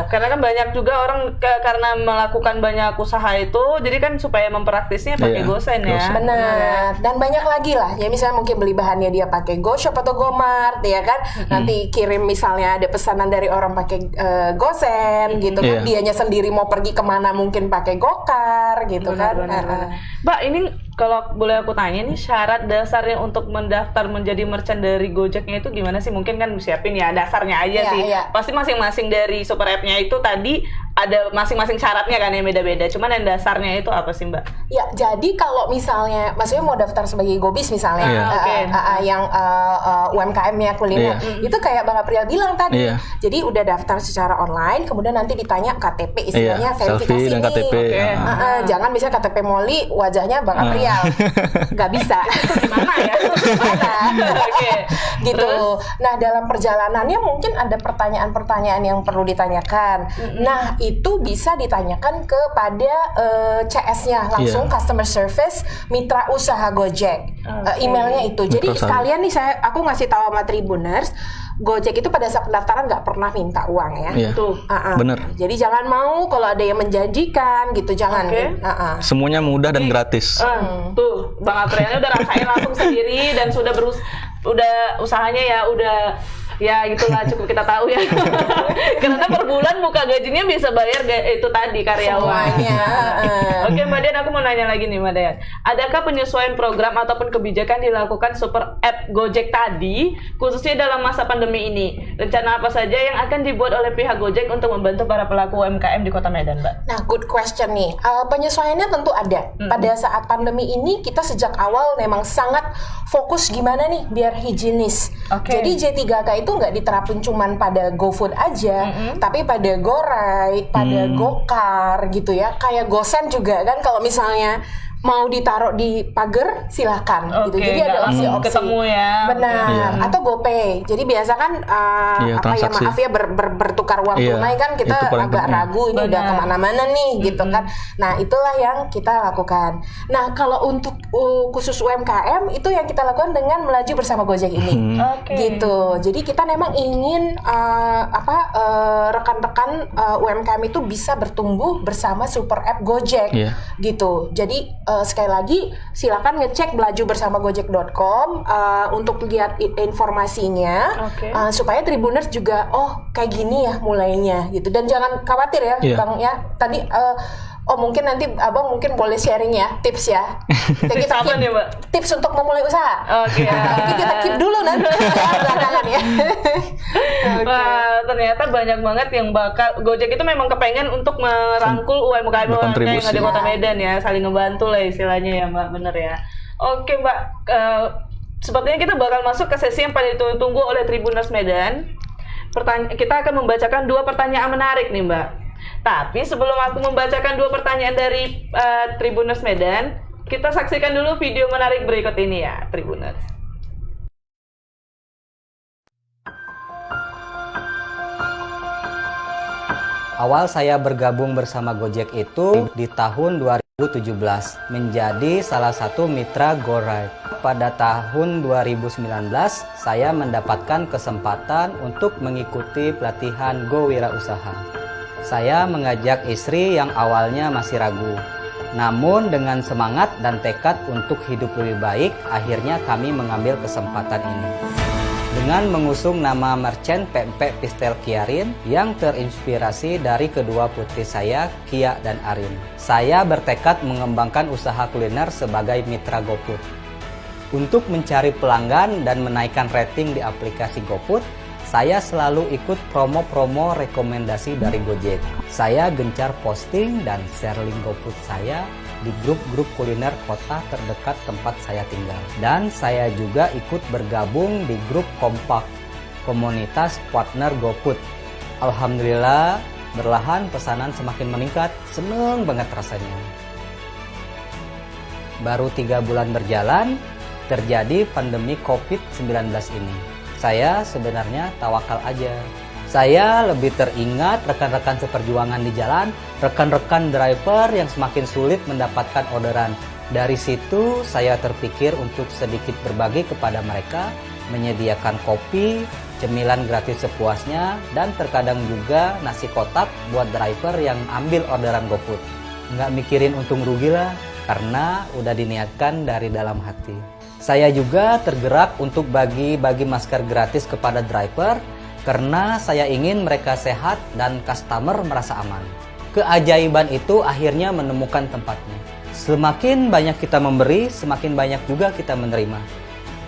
Karena kan banyak juga orang karena melakukan banyak usaha itu, jadi kan supaya mempraktisnya pakai Iya, Gosen ya. Gosen. Benar. Dan banyak lagi lah. Ya misalnya mungkin beli bahannya dia pakai GoShop atau Gomart ya kan. Nanti kirim misalnya ada pesanan dari orang pakai Gosen gitu kan. Iya. Dianya sendiri mau pergi kemana mungkin pakai Gokar gitu kan. Benar. Mbak, ini kalau boleh aku tanya nih, syarat dasarnya untuk mendaftar menjadi merchant dari Gojeknya itu gimana sih? Mungkin kan siapin ya dasarnya aja Iya, sih. iya. Pasti masing-masing dari super app-nya itu tadi ada masing-masing syaratnya kan yang beda-beda. Cuman yang dasarnya itu apa sih Mbak? Ya, jadi kalau misalnya, maksudnya mau daftar sebagai Gobis misalnya, Iya. yang UMKM-nya kuliner, itu kayak Bang April bilang tadi. Iya. Jadi udah daftar secara online, kemudian nanti ditanya KTP, istilahnya Iya, verifikasi selfie dan nih. KTP. Oke. Jangan misalnya KTP Molly, wajahnya Bang April, nggak bisa. Gimana ya? Gimana? Oke. Gitu. Terus? Nah, dalam perjalanannya mungkin ada pertanyaan-pertanyaan yang perlu ditanyakan. Nah, itu bisa ditanyakan kepada CS-nya langsung, customer service mitra usaha Gojek. Emailnya itu. Jadi Mitra sekalian nih aku ngasih tahu sama Tribuners, Gojek itu pada saat pendaftaran nggak pernah minta uang ya. Iya. Tuh. Bener. Jadi jangan mau kalau ada yang menjanjikan gitu, jangan. Oke. Semuanya mudah dan gratis. Tuh, Bang Aprilnya udah rasain langsung sendiri dan udah usahanya ya udah Ya itulah cukup kita tahu ya. Karena per bulan muka gajinya bisa bayar itu tadi karyawan. Semuanya. Oke Mbak Dian, aku mau nanya lagi nih Mbak Dian. Adakah penyesuaian program ataupun kebijakan dilakukan super app Gojek tadi, khususnya dalam masa pandemi ini? Rencana apa saja yang akan dibuat oleh pihak Gojek untuk membantu para pelaku UMKM di Kota Medan, Mbak? Nah, good question nih. Penyesuaiannya tentu ada. Pada saat pandemi ini kita sejak awal memang sangat fokus gimana nih biar higienis. Oke. Jadi J3K itu nggak diterapin cuman pada GoFood aja, tapi pada GoRide, pada GoCar gitu ya. Kayak GoSend juga kan, kalau misalnya mau ditaruh di pagar silahkan gitu. Jadi ada opsi-opsi ketemu ya. Benar. Atau GoPay. Jadi biasa kan transaksi. maaf ya bertukar uang tunai kan kita itu paling agak penting. ragu ini udah kemana-mana nih gitu kan. Nah itulah yang kita lakukan. Nah kalau untuk khusus UMKM itu yang kita lakukan dengan melaju bersama Gojek ini. Gitu. Jadi kita memang ingin rekan-rekan UMKM itu bisa bertumbuh bersama super app Gojek. Gitu. Jadi sekali lagi silakan ngecek belaju bersama gojek.com untuk lihat informasinya supaya Tribuners juga kayak gini ya mulainya gitu. Dan jangan khawatir ya Bang ya. Tadi mungkin nanti Abang mungkin boleh sharing ya tips ya. Kita Apa nih, Mbak? Tips untuk memulai usaha. Oke. Mungkin kita keep dulu nanti belakangan ya. Wah, ternyata banyak banget yang bakal Gojek itu memang kepengen untuk merangkul UMKM yang ada di Kota Medan ya, saling ngebantu lah istilahnya ya Mbak, bener ya. Oke Mbak, sepertinya kita bakal masuk ke sesi yang paling ditunggu oleh Tribuners Medan. Kita akan membacakan 2 pertanyaan menarik nih Mbak. Tapi sebelum aku membacakan 2 pertanyaan dari Tribuners Medan, kita saksikan dulu video menarik berikut ini ya, Tribuners. Awal saya bergabung bersama Gojek itu di tahun 2017 menjadi salah satu mitra GoRide. Pada tahun 2019 saya mendapatkan kesempatan untuk mengikuti pelatihan Go Wirausaha. Saya mengajak istri yang awalnya masih ragu. Namun dengan semangat dan tekad untuk hidup lebih baik, akhirnya kami mengambil kesempatan ini. Dengan mengusung nama merchant pempek Pistel Kiarin yang terinspirasi dari kedua putri saya, Kia dan Arin. Saya bertekad mengembangkan usaha kuliner sebagai mitra GoFood. Untuk mencari pelanggan dan menaikkan rating di aplikasi GoFood, saya selalu ikut promo-promo rekomendasi dari Gojek. Saya gencar posting dan share link GoFood saya di grup-grup kuliner kota terdekat tempat saya tinggal. Dan saya juga ikut bergabung di grup Kompak, komunitas partner GoFood. Alhamdulillah, berlahan pesanan semakin meningkat, seneng banget rasanya. Baru 3 bulan berjalan, terjadi pandemi COVID-19 ini. Saya sebenarnya tawakal aja. Saya lebih teringat rekan-rekan seperjuangan di jalan, rekan-rekan driver yang semakin sulit mendapatkan orderan. Dari situ saya terpikir untuk sedikit berbagi kepada mereka, menyediakan kopi, cemilan gratis sepuasnya, dan terkadang juga nasi kotak buat driver yang ambil orderan GoFood. Nggak mikirin untung rugi lah, karena udah diniatkan dari dalam hati. Saya juga tergerak untuk bagi-bagi masker gratis kepada driver, karena saya ingin mereka sehat dan customer merasa aman. Keajaiban itu akhirnya menemukan tempatnya. Semakin banyak kita memberi, semakin banyak juga kita menerima.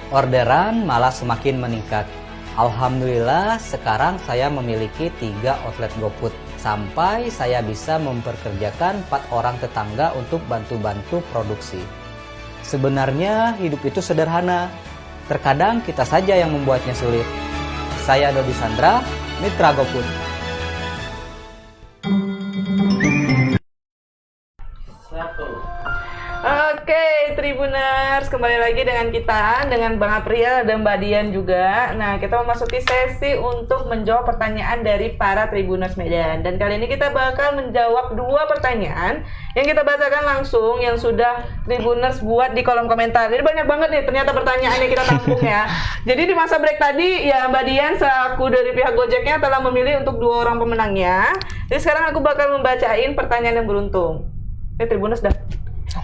Orderan malah semakin meningkat. Alhamdulillah sekarang saya memiliki 3 outlet GoFood. Sampai saya bisa memperkerjakan 4 orang tetangga untuk bantu-bantu produksi. Sebenarnya hidup itu sederhana. Terkadang kita saja yang membuatnya sulit. Saya Dodi Sandra, Mitra GoFood. Oke, Tribuners, kembali lagi dengan kita, dengan Bang April dan Mbak Dian juga. Nah, kita memasuki sesi untuk menjawab pertanyaan dari para Tribuners Medan. Dan kali ini kita bakal menjawab 2 pertanyaan yang kita bacakan langsung, yang sudah Tribuners buat di kolom komentar. Jadi banyak banget nih ternyata pertanyaan yang kita tampung ya. Jadi di masa break tadi, ya Mbak Dian selaku dari pihak Gojeknya telah memilih untuk 2 orang pemenangnya. Jadi sekarang aku bakal membacain pertanyaan yang beruntung. Tribuners dah.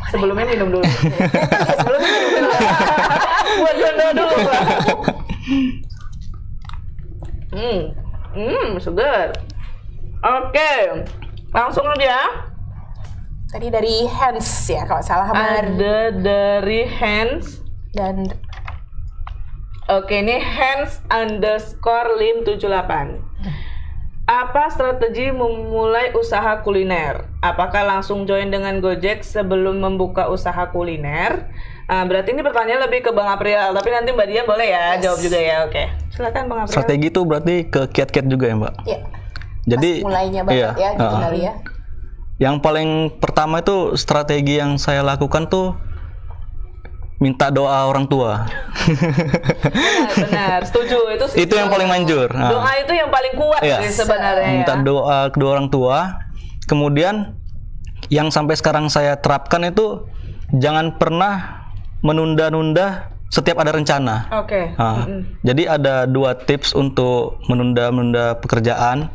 Sebelumnya minum dulu. Sebelumnya minum dulu. Buat jodoh dulu, Pak. Segar. Oke, langsung aja. Tadi dari Hands ya kalau salah Ada dari Hands. dan Oke, ini Hands_lim78. Apa strategi memulai usaha kuliner? Apakah langsung join dengan Gojek sebelum membuka usaha kuliner? Berarti ini pertanyaan lebih ke Bang April, tapi nanti Mbak Dian boleh ya jawab juga ya. Oke, silakan Bang April. Strategi itu berarti ke kiat-kiat juga ya, Mbak? ya Jadi pas mulainya banget ya gitu kali ya. Yang paling pertama itu strategi yang saya lakukan tuh minta doa orang tua. Benar, setuju. Itu yang paling manjur. Doa itu yang paling kuat Iya. sih sebenarnya. Minta Ya. doa kedua orang tua. Kemudian yang sampai sekarang saya terapkan itu jangan pernah menunda-nunda setiap ada rencana. Oke. Jadi ada 2 tips untuk menunda-nunda pekerjaan.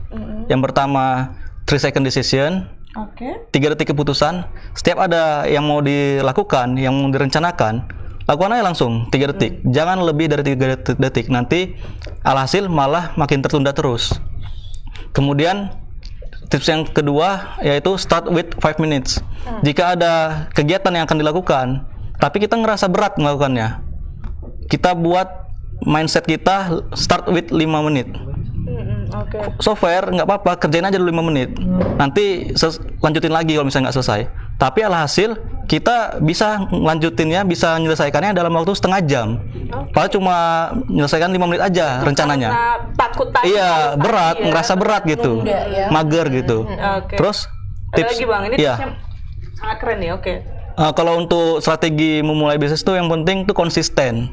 Yang pertama 3 second decision. Oke. 3 detik keputusan. Setiap ada yang mau dilakukan, yang mau direncanakan, lakukan aja langsung 3 detik. Jangan lebih dari 3 detik. Nanti alhasil malah makin tertunda terus. Kemudian tips yang kedua yaitu start with 5 minutes. Jika ada kegiatan yang akan dilakukan, tapi kita ngerasa berat melakukannya, kita buat mindset kita start with 5 menit. Oke. Software nggak apa-apa, kerjain aja dulu 5 menit. Nanti lanjutin lagi kalau misalnya nggak selesai. Tapi alhasil kita bisa lanjutinnya, bisa menyelesaikannya dalam waktu setengah jam. Padahal cuma menyelesaikan 5 menit aja rencananya. Karena takut tadi. Iya, berat, ya. ngerasa berat gitu, Nunda, ya. mager gitu. Oke. Terus Ada lagi Bang, ini iya. tipsnya sangat keren nih. Oke. Kalau untuk strategi memulai bisnis tuh yang penting tuh konsisten.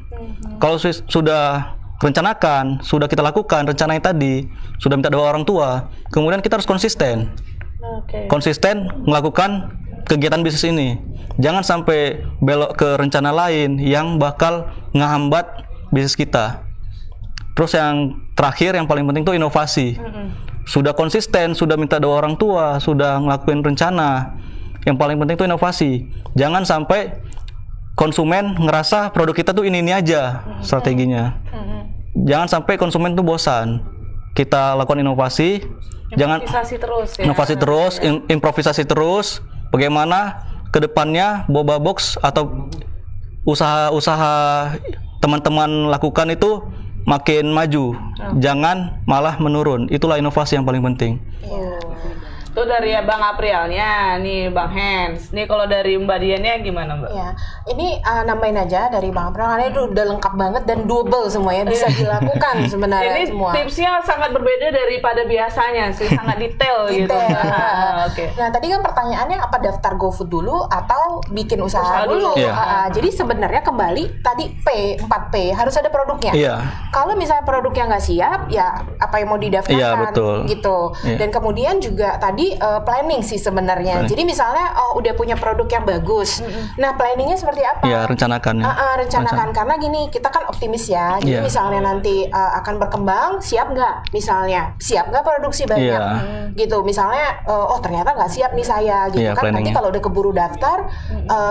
Kalau sudah rencanakan, sudah kita lakukan rencananya tadi, sudah minta doa orang tua, kemudian kita harus konsisten. Oke. Konsisten melakukan kegiatan bisnis ini. Jangan sampai belok ke rencana lain yang bakal ngehambat bisnis kita. Terus yang terakhir yang paling penting tuh inovasi. Sudah konsisten, sudah minta doa orang tua, sudah ngelakuin rencana. Yang paling penting tuh inovasi. Jangan sampai konsumen ngerasa produk kita tuh ini aja strateginya. Jangan sampai konsumen tuh bosan. Kita lakukan inovasi, jangan Inovasi terus ya. inovasi terus, improvisasi terus. Bagaimana kedepannya Boba Box atau usaha-usaha teman-teman lakukan itu makin maju, jangan malah menurun. Itulah inovasi yang paling penting. Itu dari Bang Aprilnya, nih Bang Hans. Nih kalau dari Mbak Diannya gimana Mbak? Ya, ini nambahin aja dari Bang April karena itu udah lengkap banget dan double semuanya bisa dilakukan sebenarnya Ini semua. tipsnya sangat berbeda daripada biasanya sih, sangat detail gitu. Detail. Oke. Nah, tadi kan pertanyaannya apa daftar GoFood dulu atau bikin usaha dulu? Iya. Jadi sebenarnya kembali tadi 4P harus ada produknya. Iya. Kalau misalnya produknya nggak siap, ya apa yang mau didaftarkan Iya, betul. gitu. Iya. Dan kemudian juga tadi planning sih sebenarnya. Jadi misalnya udah punya produk yang bagus. Nah, planningnya seperti apa? Iya, rencanakannya. Rencanakan karena gini, kita kan optimis ya. Jadi Iya. misalnya nanti akan berkembang, siap nggak? Misalnya siap nggak produksi banyak? Iya. Gitu. Misalnya ternyata nggak siap nih saya, gitu Iya, kan? Nanti planningnya. kalau udah keburu daftar,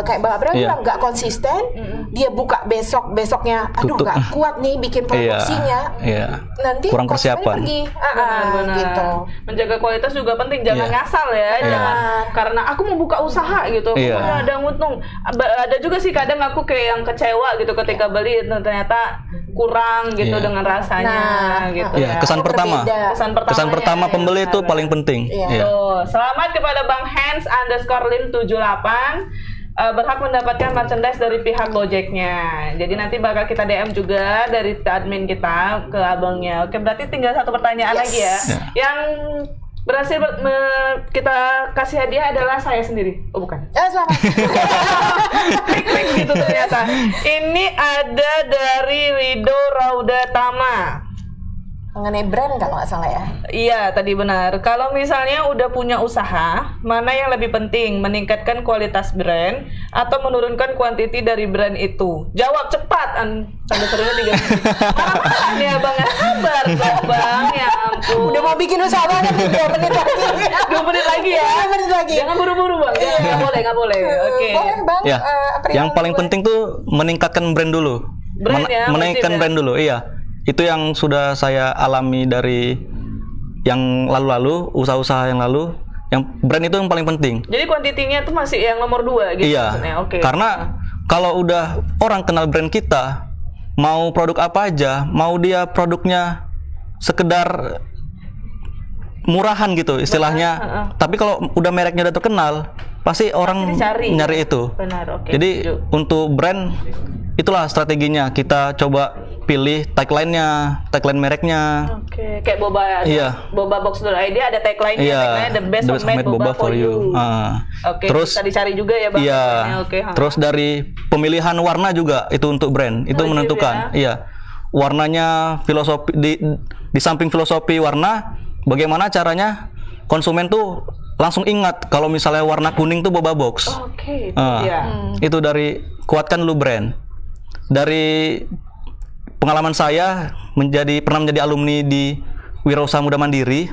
kayak Bang April Iya. bilang nggak konsisten, dia buka besoknya, aduh Tutup. nggak kuat nih bikin produksinya. Iya. Nanti Kurang konsumen persiapan. pergi. Benar. Gitu. Menjaga kualitas juga penting, jangan Iya. ngasal ya. Jangan karena aku mau buka usaha gitu, Iya. pokoknya ada untung. Ada juga sih kadang aku kayak yang kecewa gitu ketika beli ternyata kurang gitu Iya. dengan rasanya gitu Iya, ya. kesan pertama. Berbeda. Kesan Pertama ya, pembeli itu benar. paling penting. Iya. Iya. Tuh, selamat kepada Bang Hans_lim78 berhak mendapatkan merchandise dari pihak Gojeknya. Jadi nanti bakal kita DM juga dari admin kita ke abangnya. Oke, berarti tinggal satu pertanyaan lagi ya. Yang berhasil kita kasih hadiah adalah saya sendiri. Oh bukan. Selamat. Klik gitu ternyata. Ini ada dari Rido Raudatama. Mengenai brand kalau nggak salah ya. Iya, tadi benar. Kalau misalnya udah punya usaha, mana yang lebih penting? Meningkatkan kualitas brand atau menurunkan kuantiti dari brand itu? Jawab cepat. Tanda serunya 3 menit. Marah-marah nih abang, ya sabar dong bang, ya ampun. Udah mau bikin usaha banget nih, 2 menit lagi. 2 menit lagi ya. 2 menit lagi. Jangan buru-buru bang, nggak boleh. Oke. Boleh Bang. Ya. April Yang paling duluan. penting tuh meningkatkan brand dulu. Brand ya, Menaikkan wajib ya. brand dulu, iya. Itu yang sudah saya alami dari yang lalu-lalu, usaha-usaha yang lalu. Yang brand itu yang paling penting. Jadi kuantitinya tuh masih yang nomor 2 gitu Iya. maksudnya. Oke. Karena kalau udah orang kenal brand kita, mau produk apa aja, mau dia produknya sekedar murahan gitu istilahnya. Tapi kalau udah mereknya udah terkenal, pasti orang dicari. nyari itu. Benar, oke. Jadi setuju. untuk brand itulah strateginya. Kita coba pilih tagline mereknya. Oke, kayak boba. Iya. Bobabox.id ada tagline-nya, Iya. tagline-nya the best homemade boba for you. Oke, Terus bisa dicari juga ya Bang. iya. Oke, Terus dari pemilihan warna juga itu untuk brand itu Wajib menentukan. Iya. Warnanya filosofi di samping filosofi warna, bagaimana caranya konsumen tuh langsung ingat kalau misalnya warna kuning tuh boba box. Oke, Ah, itu dari kuatkan dulu brand. Dari pengalaman saya pernah menjadi alumni di Wirausaha Muda Mandiri,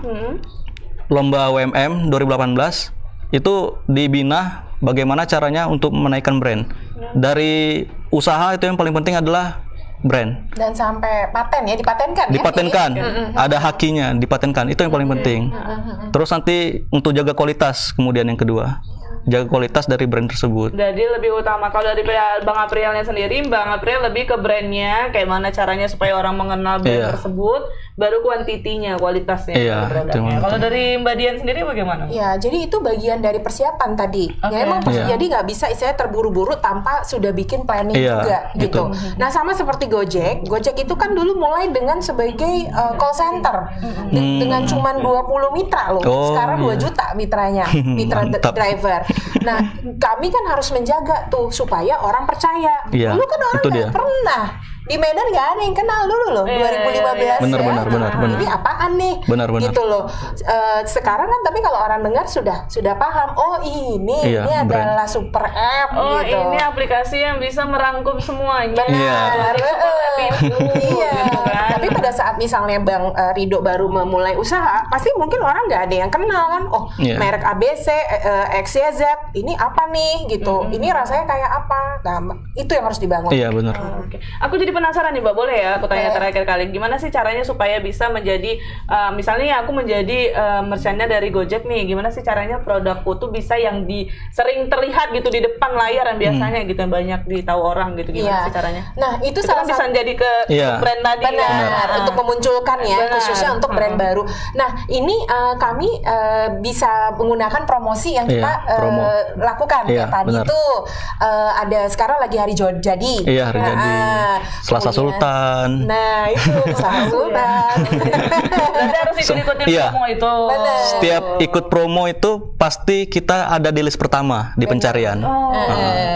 lomba UMM 2018 itu dibina bagaimana caranya untuk menaikkan brand. Dari usaha itu yang paling penting adalah brand. Dan sampai paten ya, dipatenkan ya? Dipatenkan, ada hakinya, dipatenkan itu yang paling penting. Terus nanti untuk jaga kualitas kemudian yang kedua. Jaga kualitas dari brand tersebut. Jadi lebih utama kalau dari Bang Aprilnya sendiri, Bang April lebih ke brandnya, kayak mana caranya supaya orang mengenal brand Iya. tersebut, baru kuantitinya, kualitasnya Iya, produknya. itu yang Kalau penting. dari Mbak Dian sendiri bagaimana? Ya, jadi itu bagian dari persiapan tadi. Oke. Ya emang Iya. jadi nggak bisa istilahnya terburu-buru tanpa sudah bikin planning Iya, juga gitu. betul. Nah sama seperti Gojek, Gojek itu kan dulu mulai dengan sebagai call center dengan cuman 20 mitra loh. Oh, Sekarang 2 iya. juta mitranya, mitra Mantap. driver. Nah kami kan harus menjaga tuh supaya orang percaya. Iya, Dulu kan orang itu nggak dia. pernah. Di Medan nggak ada yang kenal dulu loh, 2015 Benar, ya. benar, benar, benar. Ini apaan nih? Benar, benar. Gitu loh. Sekarang kan tapi kalau orang dengar sudah paham. Oh ini Iya, brand. adalah super app Oh, gitu. ini aplikasi yang bisa merangkum semuanya. Benar. Iya. Gitu kan. Tapi pada saat misalnya Bang Rido baru memulai usaha, pasti mungkin orang nggak ada yang kenal kan. Oh, Iya. merek ABC, XYZ, ini apa nih gitu. Ini rasanya kayak apa? Nah, itu yang harus dibangun. Iya, benar. Oke. Aku jadi penasaran nih Mbak, boleh ya aku tanya Boleh. terakhir kali, gimana sih caranya supaya bisa menjadi misalnya ya aku menjadi merchantnya dari Gojek nih, gimana sih caranya produkku tuh bisa yang sering terlihat gitu di depan layar yang biasanya gitu yang banyak ditahu orang gitu, gimana Iya. sih caranya? Nah, itu Itu salah kan bisa satu jadi ke Iya. brand tadi benar ya. untuk memunculkan ya, Benar. khususnya untuk brand baru. Nah ini kami bisa menggunakan promosi yang kita Iya, promo. lakukan. Iya, Tadi benar. tuh ada sekarang lagi hari jadi. Iya, hari jadi. Selasa kemudian- Sultan. Nah itu Selasa Sultan. Berarti harus ikut-ikutin Iya. promo itu. Benar. Setiap ikut promo itu pasti kita ada di list pertama di pencarian. Oh,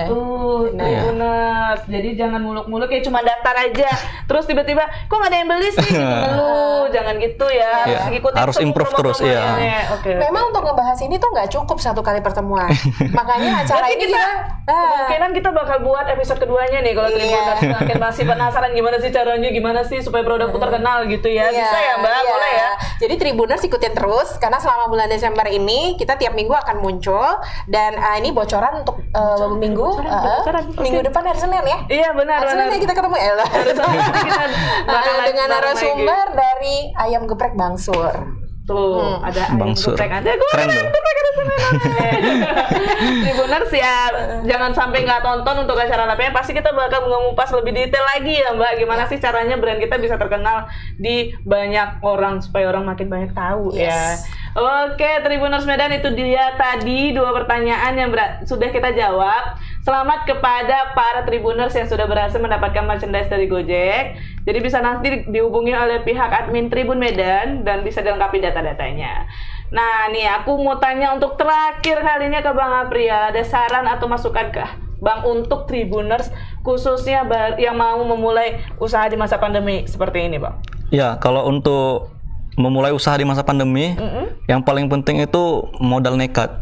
tuh, Nah. benar. Jadi jangan muluk-muluk ya cuma daftar aja. Terus tiba-tiba kok nggak ada yang beli sih? Gitu ngeluh. Jangan gitu ya. Iya, Ikutin harus semua improve terus, iya. promo-promonya. Oke. Memang untuk ngebahas ini tuh nggak cukup satu kali pertemuan. Makanya acara Berarti ini kita kita kemungkinan kita bakal buat episode keduanya nih kalau Iya. Tribuners makin masih penasaran gimana sih caranya, gimana sih supaya produkku terkenal gitu ya. Iya, Bisa ya Mbak? iya. Boleh ya? Jadi Tribuners ikutin terus karena selama bulan Desember ini kita tiap minggu akan muncul dan ini bocoran untuk minggu bocoran. minggu depan hari Senin ya. Iya benar Hari Senin benar. ya kita ketemu ya. Kita bakal live Dengan bareng narasumber dari Ayam Geprek Bangsur. Tuh, ada ayam Bangsur. geprek ada gue Keren loh. Tribuners ya, jangan sampai nggak tonton untuk acara lainnya. Pasti kita bakal mengupas lebih detail lagi ya Mbak, gimana sih caranya brand kita bisa terkenal di banyak orang supaya orang makin banyak tahu ya. Oke, Tribuners Medan, itu dia tadi 2 pertanyaan yang sudah kita jawab. Selamat kepada para Tribuners yang sudah berhasil mendapatkan merchandise dari Gojek. Jadi bisa nanti dihubungi oleh pihak admin Tribun Medan dan bisa dilengkapi data-datanya. Nah, nih aku mau tanya untuk terakhir kalinya ke Bang April, ada saran atau masukan ke Bang untuk Tribuners khususnya yang mau memulai usaha di masa pandemi seperti ini, Bang? Ya, kalau untuk memulai usaha di masa pandemi, yang paling penting itu modal nekat.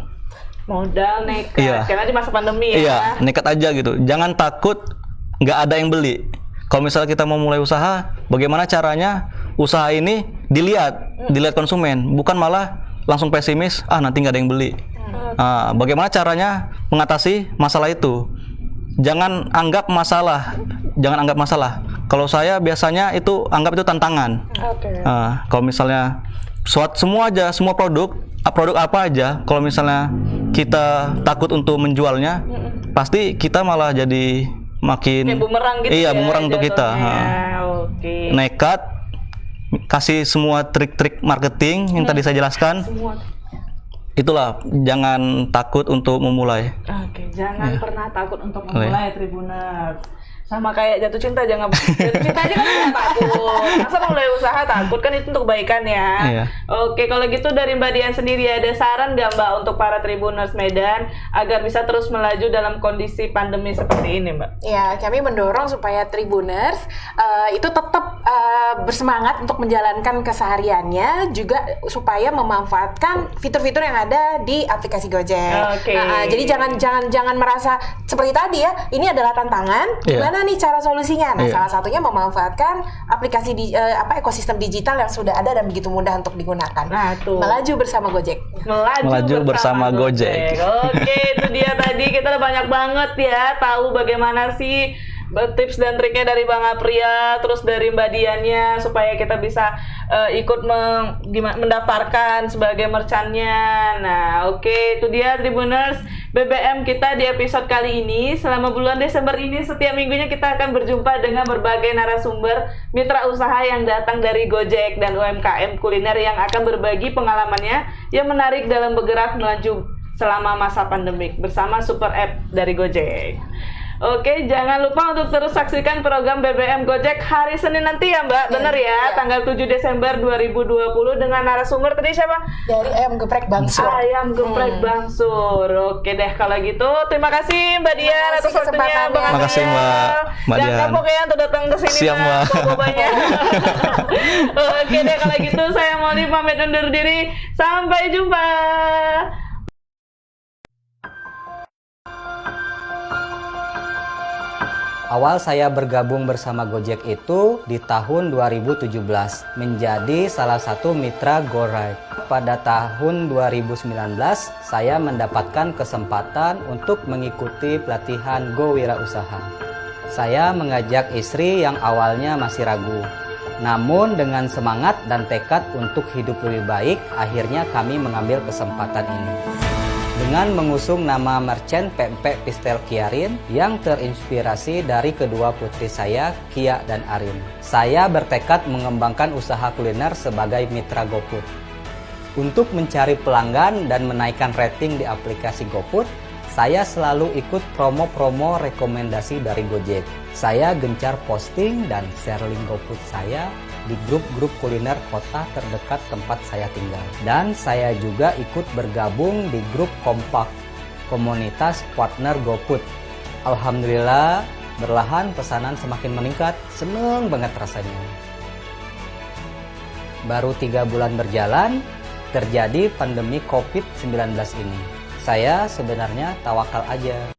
Modal nekat, Iya. karena di masa pandemi ya. Iya, nekat aja gitu. Jangan takut nggak ada yang beli. Kalau misalnya kita mau mulai usaha, bagaimana caranya usaha ini dilihat konsumen, bukan malah langsung pesimis, nanti nggak ada yang beli. Bagaimana caranya mengatasi masalah itu? Jangan anggap masalah. Kalau saya biasanya itu anggap itu tantangan. Oke. Kalau misalnya semua produk apa aja, kalau misalnya kita takut untuk menjualnya, pasti kita malah jadi makin Kayak bumerang gitu iya, ya, bumerang untuk kita. jatuhnya. Oke. Nekat, kasih semua trik-trik marketing yang tadi saya jelaskan. Semua. Itulah, jangan takut untuk memulai. Oke, jangan pernah takut untuk memulai Tribuners. Sama kayak jatuh cinta, jangan jatuh cinta aja kan nggak takut. Masa mulai usaha takut, kan itu untuk kebaikan ya. Iya. Oke, kalau gitu dari Mbak Dian sendiri ada saran nggak Mbak untuk para Tribuners Medan agar bisa terus melaju dalam kondisi pandemi seperti ini, Mbak? Ya, kami mendorong supaya Tribuners itu tetap bersemangat untuk menjalankan kesehariannya, juga supaya memanfaatkan fitur-fitur yang ada di aplikasi Gojek. Oke. Jadi jangan merasa seperti tadi ya, ini adalah tantangan. Iya. Gimana nih cara solusinya? Nah, Iya. salah satunya memanfaatkan aplikasi ekosistem digital yang sudah ada dan begitu mudah untuk digunakan. Nah, tuh. Melaju bersama Gojek. Melaju bersama Gojek. Oke, itu dia tadi kita udah banyak banget ya tahu bagaimana sih tips dan triknya dari Bang Apria, terus dari Mbak Diannya supaya kita bisa ikut mendaftarkan sebagai merchantnya. Nah, oke, itu dia Tribuners BBM kita di episode kali ini. Selama bulan Desember ini setiap minggunya kita akan berjumpa dengan berbagai narasumber mitra usaha yang datang dari Gojek dan UMKM kuliner yang akan berbagi pengalamannya yang menarik dalam bergerak melaju selama masa pandemik bersama super app dari Gojek. Oke, jangan lupa untuk terus saksikan program BBM Gojek hari Senin nanti ya Mbak, bener ya, tanggal 7 Desember 2020 dengan narasumber tadi siapa? Dari ayam geprek Bangsur. Ayam geprek Bangsur. Oke deh kalau gitu, terima kasih Mbak Dian Terima atas kasih waktunya, kesempatannya. Bang Terima kasih, Apria. Mbak Jangan Dian. kapok ya untuk datang ke sini. Siap, Mbak. Bobanya. Oke deh kalau gitu, saya Molly pamit undur diri. Sampai jumpa. Awal saya bergabung bersama Gojek itu di tahun 2017 menjadi salah satu mitra GoRide. Pada tahun 2019 saya mendapatkan kesempatan untuk mengikuti pelatihan Go Wirausaha. Saya mengajak istri yang awalnya masih ragu. Namun dengan semangat dan tekad untuk hidup lebih baik, akhirnya kami mengambil kesempatan ini. Dengan mengusung nama merchant pempek Pistel Kiarin yang terinspirasi dari kedua putri saya, Kia dan Arin. Saya bertekad mengembangkan usaha kuliner sebagai mitra GoFood. Untuk mencari pelanggan dan menaikkan rating di aplikasi GoFood, saya selalu ikut promo-promo rekomendasi dari Gojek. Saya gencar posting dan share link GoFood saya di grup-grup kuliner kota terdekat tempat saya tinggal. Dan saya juga ikut bergabung di grup kompak, komunitas partner GoFood. Alhamdulillah, berlahan pesanan semakin meningkat, seneng banget rasanya. Baru 3 bulan berjalan, terjadi pandemi COVID-19 ini. Saya sebenarnya tawakal aja.